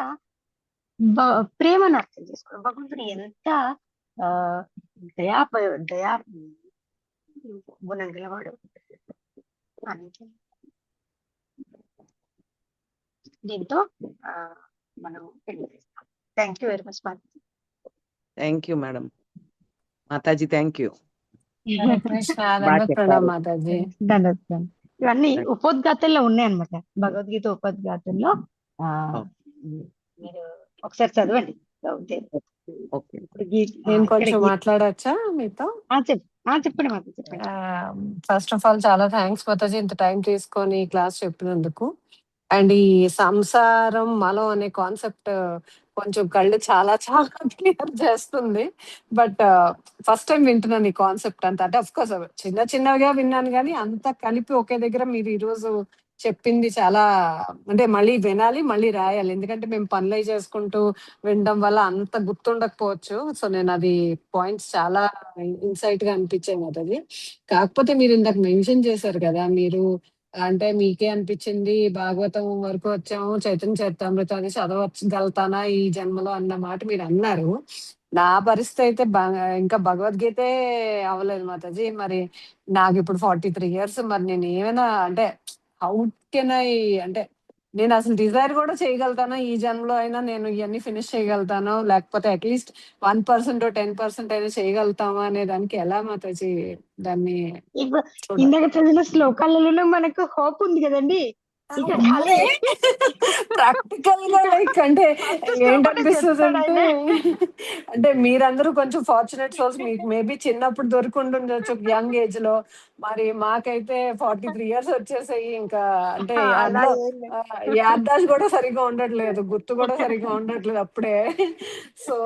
ప్రేమను అర్థం చేసుకోవడం. భగవంతుని ఎంత దయా దయా గుణం గలవాడు అని. దీంతో మనం thank you very much Mataji. Thank you madam. Mataji thank you. Hare Krishna. బాగా దండవత్ ప్రణామ్ చెప్పారు. మాతాజీ. ధన్యవాదాలు. ఇవన్నీ ఉపోద్ఘాతంలో ఉన్నాయన్నమాట. భగవద్గీత ఉపోద్ఘాతంలో మీరు ఒకసారి చదవండి. ఓకే. నేను కొంచెం మాట్లాడచ్చా మీతో? చెప్పండి మాతాజీ, చెప్పండి. ఫస్ట్ ఆఫ్ ఆల్ చాలా థ్యాంక్స్ మాతాజీ, ఇంత టైం తీసుకొని క్లాస్ చెప్పినందుకు. అండ్ ఈ సంసారం మలం అనే కాన్సెప్ట్ కొంచెం కళ్ళు చాలా చాలా క్లియర్ చేస్తుంది. బట్ ఫస్ట్ టైం వింటున్నాను ఈ కాన్సెప్ట్ అంతా. అంటే అఫ్ కోర్స్ చిన్న చిన్నగా విన్నాను, కానీ అంతా కలిపి ఒకే దగ్గర మీరు ఈరోజు చెప్పింది చాలా, అంటే మళ్ళీ వినాలి, మళ్ళీ రాయాలి. ఎందుకంటే మేము పనులు చేసుకుంటూ వినడం వల్ల అంత గుర్తుండకపోవచ్చు. సో నేను అది పాయింట్స్ చాలా ఇన్సైట్ గా అనిపించాయి మాది. కాకపోతే మీరు ఇందాక మెన్షన్ చేశారు కదా, మీరు అంటే మీకే అనిపించింది భాగవతం వరకు వచ్చాము, చైతన్య చరితామృతాన్ని చదవగలుగుతానా ఈ జన్మలో అన్న మాట మీరు అన్నారు. నా పరిస్థితి అయితే ఇంకా భగవద్గీతే అవ్వలేదు మాతాజీ. మరి నాకు ఇప్పుడు 43 years. మరి నేను ఏమైనా అంటే హౌ కెన్ ఐ, అంటే నేను అసలు డిజైర్ కూడా చేయగలుగుతానా ఈ జన్మలో అయినా, నేను ఇవన్నీ ఫినిష్ చేయగలుగుతాను, లేకపోతే అట్లీస్ట్ 1% 10% అయినా చేయగలుగుతామా అనే దానికి ఎలా మాతాజీ దాన్ని ఇందాక చదివిన శ్లోకాలలో మనకు హోప్ ఉంది కదండి. ప్రాక్టికల్ గా లైక్ అంటే ఏంటనిపిస్తుంది అంటే, అంటే మీరందరూ కొంచెం ఫార్చునేట్ సోల్స్. మీకు మేబీ చిన్నప్పుడు దొరికిండొచ్చు యంగ్ ఏజ్ లో. మరి మాకైతే 43 years వచ్చేసాయి. ఇంకా అంటే యాద్దాష్ కూడా సరిగా ఉండట్లేదు, గుర్తు కూడా సరిగా ఉండట్లేదు అప్పుడే. సో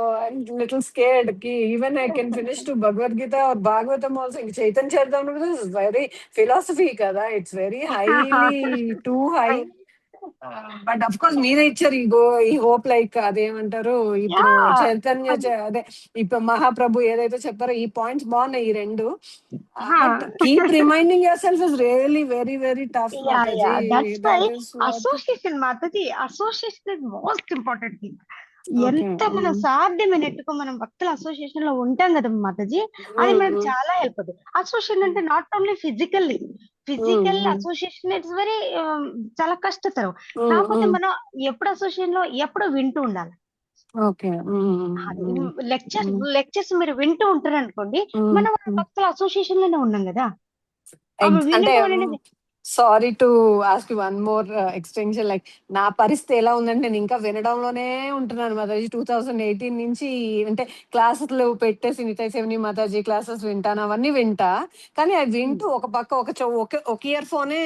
లిటిల్ స్కేర్డ్ కి even I can finish to Bhagavad Gita or Bhagavatam also. ఇంక Chaitanya Charitamritam is very philosophy కదా, it's very highly too high. But of course మీరే ఇచ్చారు ఈ హోప్. లైక్ అదేమంటారు ఇప్పుడు చైతన్య అదే ఇప్పుడు మహాప్రభు ఏదైతే చెప్పారో ఈ పాయింట్స్ బాగున్నాయి ఈ రెండు. But keep reminding your self is really very very tough Mataji. Association Mataji, association is most important thing. ఎంత మన సాధ్యమైనట్టుగా మనం భక్తుల అసోసియేషన్ లో ఉంటాం కదా మాతాజీ, అది మనకు చాలా హెల్ప్ అవుతుంది. అసోసియేషన్ అంటే not only physical association, it's very చాలా కష్టతరం. కాకపోతే మనం ఎప్పుడు అసోసియేషన్ లో ఎప్పుడు వింటూ ఉండాలి. లెక్చర్స్ మీరు వింటూ ఉంటారు అనుకోండి, మనం భక్తుల అసోసియేషన్ లోనే ఉన్నాం కదా. అంటే sorry to ask you one more extension. Like నా పరిస్థితి ఎలా ఉందంటే, నేను ఇంకా వినడంలోనే ఉంటున్నాను మాతాజీ. 2018 నుంచి అంటే క్లాసెస్లు పెట్టేసి నితయ సేవని మాతాజీ క్లాసెస్ వింటాను, అవన్నీ వింటా. కానీ అవి వింటూ ఒక పక్క ఒక ఇయర్ ఫోనే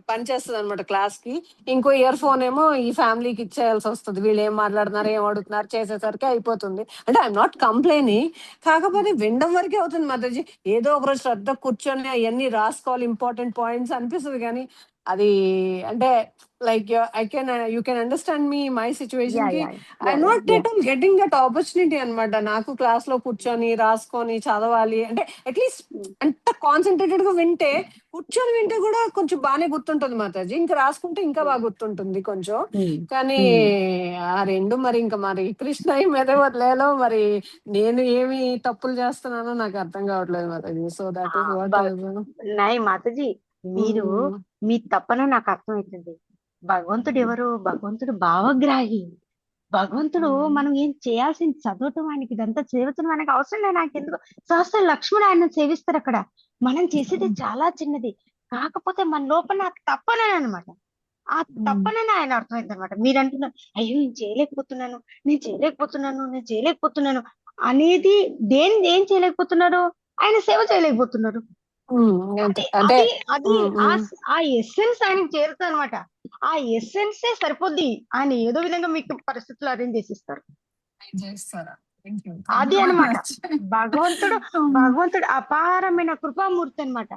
పనిచేస్తుంది అనమాట క్లాస్ కి, ఇంకో ఇయర్ ఫోన్ ఏమో ఈ ఫ్యామిలీకి ఇచ్చేయాల్సి వస్తుంది. వీళ్ళు ఏం మాట్లాడుతున్నారు, ఏం అడుగుతున్నారు చేసేసరికి అయిపోతుంది. అంటే ఐఎమ్ నాట్ కంప్లైనింగ్, కాకపోతే వినడం వరకే అవుతుంది మాతాజీ. ఏదో ఒకరోజు శ్రద్ధ కూర్చొని అవన్నీ రాసుకోవాలి, ఇంపార్టెంట్ పాయింట్స్ అనిపిస్తుంది. కానీ అది అంటే like you can understand me my situation కి I'm not at all getting that opportunity అనమాట. నాకు క్లాస్ లో కూర్చొని రాసుకొని చదవాలి అంటే అట్లీస్ట్ అంత కాన్సన్ట్రేటెడ్ గా వింటే, కూర్చొని వింటే కూడా కొంచెం బాగానే గుర్తుంటుంది మాతాజీ. ఇంకా రాసుకుంటే ఇంకా బాగా గుర్తుంటుంది కొంచెం. కానీ ఆ రెండు మరి ఇంకా మరి కృష్ణ మీదే వదిలేలో, మరి నేను ఏమి తప్పులు చేస్తున్నానో నాకు అర్థం కావట్లేదు Mataji. So that is what Mataji, మీరు మీ తప్పన నాకు అర్థమవుతుంది. భగవంతుడు ఎవరు? భగవంతుడు భావగ్రాహి. భగవంతుడు మనం ఏం చేయాల్సింది చదవటం, ఆయనకి ఇదంతా సేవించడం ఆయనకు అవసరం లేదు. నాకు ఎందుకు సహస్ర లక్ష్ముడు ఆయన సేవిస్తారు అక్కడ. మనం చేసేది చాలా చిన్నది, కాకపోతే మన లోపల తప్పనే అనమాట. ఆ తప్పనని ఆయన అర్థమైంది అనమాట. మీరు అంటున్నారు అయ్యో నేను చేయలేకపోతున్నాను అనేది ఏం చేయలేకపోతున్నారు? ఆయన సేవ చేయలేకపోతున్నారు. ఆ ఎస్సెన్స్ ఆయనకి చేరుతుంది అనమాట. ఆ ఎస్సెన్సే సరిపోద్ది. ఆయన ఏదో విధంగా మీకు పరిస్థితులు అరేంజ్ చేసిస్తారు. అది అన్నమాట భగవంతుడు అపారమైన కృపామూర్తి అన్నమాట.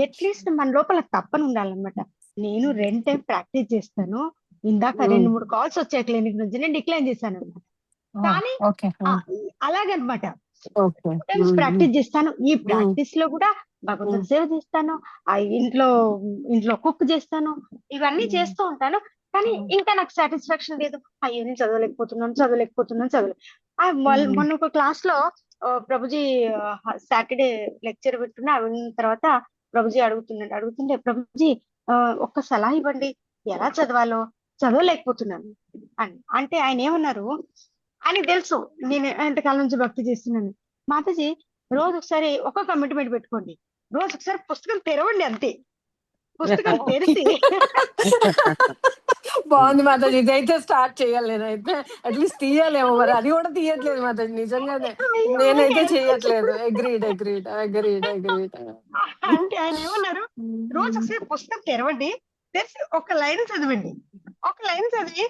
అట్లీస్ట్ మన లోపల తప్పన ఉండాలన్నమాట. నేను 2 టైం ప్రాక్టీస్ చేస్తాను. ఇందాక 2-3 కాల్స్ వచ్చాయి క్లినిక్ నుంచి, నేను డిక్లైన్ చేశాను అన్నమాట. కానీ అలాగనమాట టైమ్స్ ప్రాక్టీస్ చేస్తాను. ఈ ప్రాక్టీస్ లో కూడా భగవంతుడి సేవ చేస్తాను, ఆ ఇంట్లో కుక్ చేస్తాను, ఇవన్నీ చేస్తూ ఉంటాను. కానీ ఇంకా నాకు సాటిస్ఫాక్షన్ లేదు. అయ్యో నేను చదవలేకపోతున్నాను. మొన్న ఒక క్లాస్ లో ప్రభుజీ సాటర్డే లెక్చర్ పెట్టుకున్నా, విన్న తర్వాత ప్రభుజీ అడుగుతుంటే ప్రభుజీ ఒక్క సలహా ఇవ్వండి, ఎలా చదవలేకపోతున్నాను అని. అంటే ఆయన ఏమన్నారు, ఆయనకి తెలుసు నేను ఎంతకాలం నుంచి భక్తి చేస్తున్నాను. మాతాజీ రోజు ఒకసారి ఒక కమిట్మెంట్ పెట్టుకోండి, రోజు ఒకసారి పుస్తకం తెరవండి, అంతే. పుస్తకం తెరిచి బాగుంది మాతాజీ, ఇదైతే స్టార్ట్ చేయాలి. నేనైతే అట్లీస్ట్ తీయాలేమో, మరి అది కూడా తీయట్లేదు మాతాజీ, నిజంగానే నేనైతే చేయట్లేదు. అగ్రీడ్. అంటే ఆయన ఏమన్నారు, రోజు ఒకసారి పుస్తకం తెరవండి, తెరిచి ఒక లైన్ చదవండి. ఒక లైన్ చదివి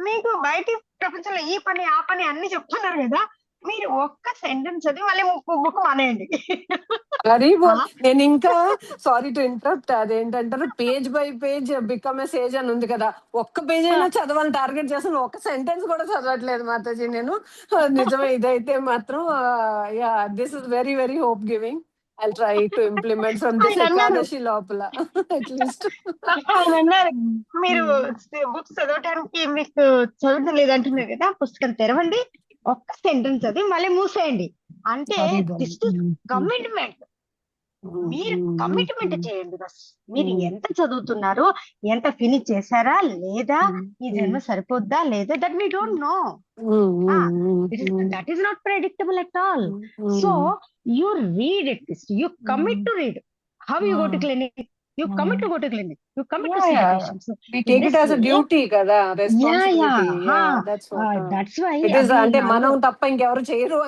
మీకు బయటి ప్రపంచంలో ఈ పని ఆ పని అన్ని చెప్తున్నారు కదా, మీరు ఒక్క సెంటెన్స్ చదివి మళ్ళీ బుక్ మానేయండి. వెరీ నేను ఇంకా సారీ టు ఇంటరప్ట్, అదేంటంటారు page by page become a sage అని ఉంది కదా, ఒక్క పేజ్ అయినా చదవాలని టార్గెట్ చేస్తాను, ఒక్క సెంటెన్స్ కూడా చదవట్లేదు మాతాజీ నేను. నిజమే, ఇదైతే మాత్రం this is very very hope giving. I'll try to implement from this Ekadashi లోపల అట్లీస్ట్. ఆయన అన్నారు, మీరు బుక్స్ చదవటానికి మీకు చదవడం లేదంటున్నారు కదా, పుస్తకం తెరవండి, ఒక్క సెంటెన్స్ చదివి మళ్ళీ మూసేయండి. అంటే దిస్ ఇస్ కమిట్మెంట్. మీరు కమిట్మెంట్ చేయండి బస్. మీరు ఎంత చదువుతున్నారు, ఎంత ఫినిష్ చేశారా లేదా, ఈ జన్మ సరిపోద్దా లేదా, that we don't know. That is not predictable at all. So you read at least, you commit to read. How you go to clinic, you commit to go to clinic, you commit to see patients. We take it as a duty kada, responsibility. That's why it is అంటే మనం తప్ప ఇంకెవరు చేయరు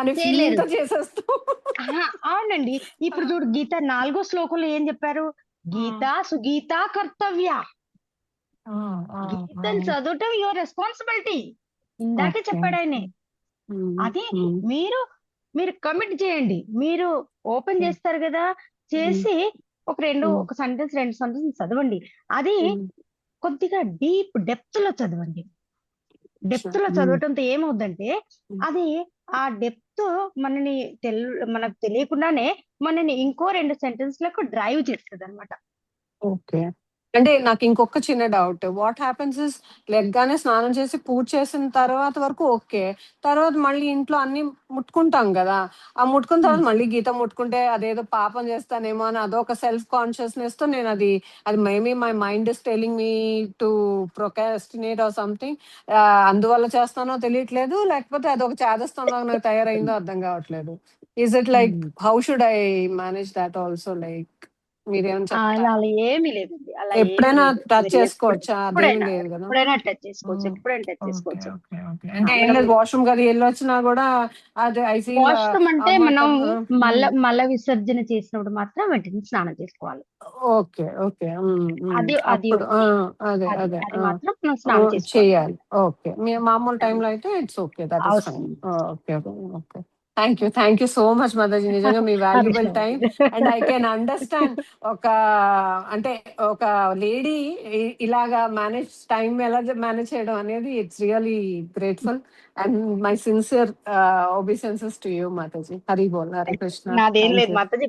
అనే feeling తో చేసేస్తూ. అవునండి. ఇప్పుడు చూడు, గీత 4వ శ్లోకంలో ఏం చెప్పారు, గీత సుగీత కర్తవ్య. గీతను చదవటం యువర్ రెస్పాన్సిబిలిటీ, ఇందాకే చెప్పాడు ఆయనే. అది మీరు కమిట్ చేయండి. మీరు ఓపెన్ చేస్తారు కదా, చేసి ఒక సెంటెన్స్ 2 సెంటెన్స్ చదవండి. అది కొద్దిగా డీప్ డెప్త్ లో చదవండి. డెప్త్ లో చదవటంతో ఏమవుద్దంటే, అది ఆ డెప్త్ మనకు తెలియకుండానే మనని ఇంకో 2 సెంటెన్స్లకు డ్రైవ్ చేస్తుంది అనమాట. ఓకే. అంటే నాకు ఇంకొక చిన్న డౌట్, వాట్ హ్యాపెన్స్ ఇస్ లెగ్గానే స్నానం చేసి పూజ చేసిన తర్వాత వరకు ఓకే, తర్వాత మళ్ళీ ఇంట్లో అన్ని ముట్టుకుంటాం కదా, ఆ ముట్టుకున్న తర్వాత మళ్ళీ గీత ముట్టుకుంటే అదేదో పాపం చేస్తానేమో అని అదొక సెల్ఫ్ కాన్షియస్నెస్ తో నేను అది maybe my mind is telling me to procrastinate or something, అందువల్ల చేస్తానో తెలియట్లేదు, లేకపోతే అదొక చేదస్తంలో నాకు తయారైందో అర్థం కావట్లేదు. Is it like how should I manage that also? Like మీరేమైనా చెప్తారా? అలా ఏమీ లేదండి. అలా ఎప్పుడైనా టచ్ చేసుకోవచ్చా? ఎప్పుడైనా టచ్ చేసుకోవచ్చు, ఎప్పుడైనా టచ్ చేసుకోవచ్చు. అంటే ఏం లేదు, వాష్రూమ్ గది వెళ్ళొచ్చినా కూడా అది ఐ ఫీల్ వాష్రూమ్ అంటే మనం మల విసర్జన చేసినప్పుడు మాత్రం వెంటనే స్నానం చేసుకోవాలి. ఓకే. అది అదే మాత్రం మనం స్నానం చేయాలి. ఓకే, మామూలు టైంలో అయితే it's okay, that is fine. Okay. Thank you so much Mataji, నిజంగా మీ valuable time. And I can understand ఒక లేడీ ఇలాగా టైం ఎలా మేనేజ్ చేయడం అనేది, it's really grateful and my sincere obeisances to you Mataji. Hari Bol, Hare Krishna. నాదేం లేదు మాతాజీ,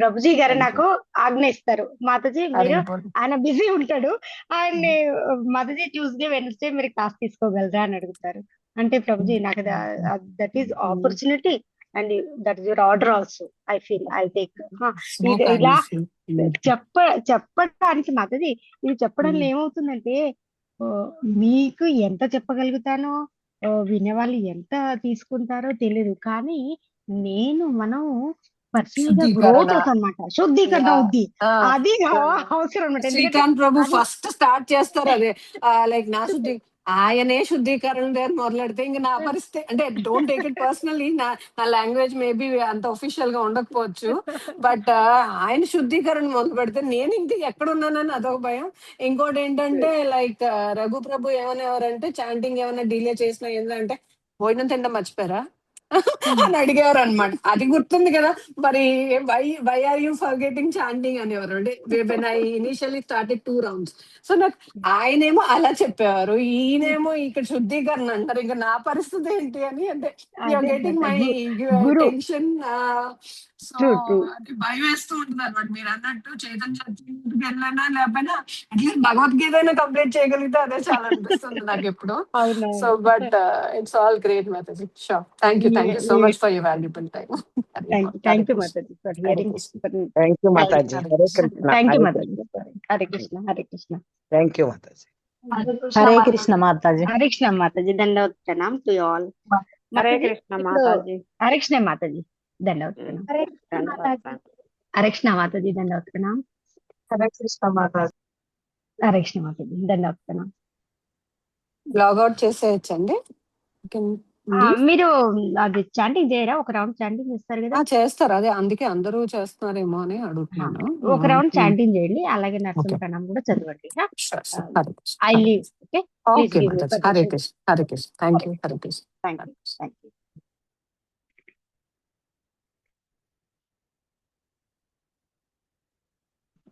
ప్రభుజీ గారు నాకు ఆజ్ఞ ఇస్తారు. మాతాజీ మీరు, ఆయన బిజీ ఉంటాడు, ఆయన్ని మాతాజీ ట్యూస్డే వెన్స్డే మీరు క్లాస్ తీసుకోగలరా అని అడుగుతారు. అంటే ప్రభుజీ నాకు that is opportunity and that is your order also. I feel I take. ఇలా చెప్పడానికి మాతాజీ, ఇది చెప్పడంలో ఏమవుతుందంటే, మీకు ఎంత చెప్పగలుగుతానో, వినేవాళ్ళు ఎంత తీసుకుంటారో తెలియదు, కానీ మనం పర్సనల్ గా గ్రోత్ అవుతామన్నమాట, శుద్ధీకరణ అవుద్ది. అది అవసరం అన్నమాట. శ్రీకాంత్ ప్రభు ఫస్ట్ స్టార్ట్ చేస్తారు అదే, లైక్ నా శుద్ధి, ఆయనే శుద్ధీకరణ దగ్గర మొదలెడితే ఇంక నా పరిస్థితి, అంటే డోంట్ టేక్ ఇట్ పర్సనలీ, నా లాంగ్వేజ్ మేబీ అంత ఒఫిషియల్ గా ఉండకపోవచ్చు, బట్ ఆయన శుద్ధీకరణ మొదలు పెడితే నేను ఇంక ఎక్కడ ఉన్నానని అదొక భయం. ఇంకోటి ఏంటంటే, లైక్ రఘు ప్రభు ఏమనేవారంటే, చాంటింగ్ ఏమైనా డిలే చేసినా ఏంటంటే, భోజనం తినడం మర్చిపోయారా అని అడిగారు అనమాట. అది గుర్తుంది కదా. మరి why are you forgetting chanting అనేవారు అంటే when I initially started 2 rounds. So నాకు ఆయనేమో అలా చెప్పేవారు, ఈయనేమో ఇక్కడ శుద్ధీకరణ అంటారు. ఇంకా నా పరిస్థితి ఏంటి అని అంటే యూఆర్ అదే getting my Guru tension. So true true అది భయం వేస్తూ ఉంటుంది అనమాట. మీరు అన్నట్టు చైతన్య చర్చికి వెళ్ళినా లేకపోయినా అట్లీస్ట్ భగవద్గీత అయినా కంప్లీట్ చేయగలిగితే అదే చాలా అనిపిస్తుంది నాకు ఎప్పుడు. సో అవునవును but it's all great Mataji. Sure. Thank you so much for your valuable time. Thank you Mataji for Hare hearing Krishna. Thank you Mataji. Hare Hare Krishna. Krishna. Thank you Hare Mataji. Krishna. Hare Krishna Hare Krishna thank you Mataji. Hare Krishna Mataji. Hare Krishna Mataji. దండవత్ ప్రణామ్ టు ఆల్. హరే మాతాజీ కృష్ణ ఇప్పుడు మాతాజీ. హరే కృష్ణ మాతాజీ. దండవత్ ప్రణామ్. హరే కృష్ణ మాతాజీ. దండవత్ ప్రణామ్. హరే కృష్ణ మాతాజీ. హరే కృష్ణ మాతాజీ. దండవత్ ప్రణామ్. లాగౌట్ చేసేయచ్చండి. You can leave. మీరు అది చాంటింగ్ చేయరా? ఒక రౌండ్ చాంటింగ్ చేస్తారు కదా. చేస్తారు. అదే అందుకే అందరూ చేస్తున్నారేమో అని అడుగుతున్నాను. ఒక రౌండ్ చాంటింగ్ చేయండి. అలాగే ఓకే. నరసింహ ప్రణామ్ కూడా చదవండి. Sure, sure. Hare Krishna. I Hare leave. Krishna. Okay please okay give me Mataji. Hare permission. Krishna. Hare Krishna. Thank you. Hare Krishna. Thank Hare you Krishna. Thank you.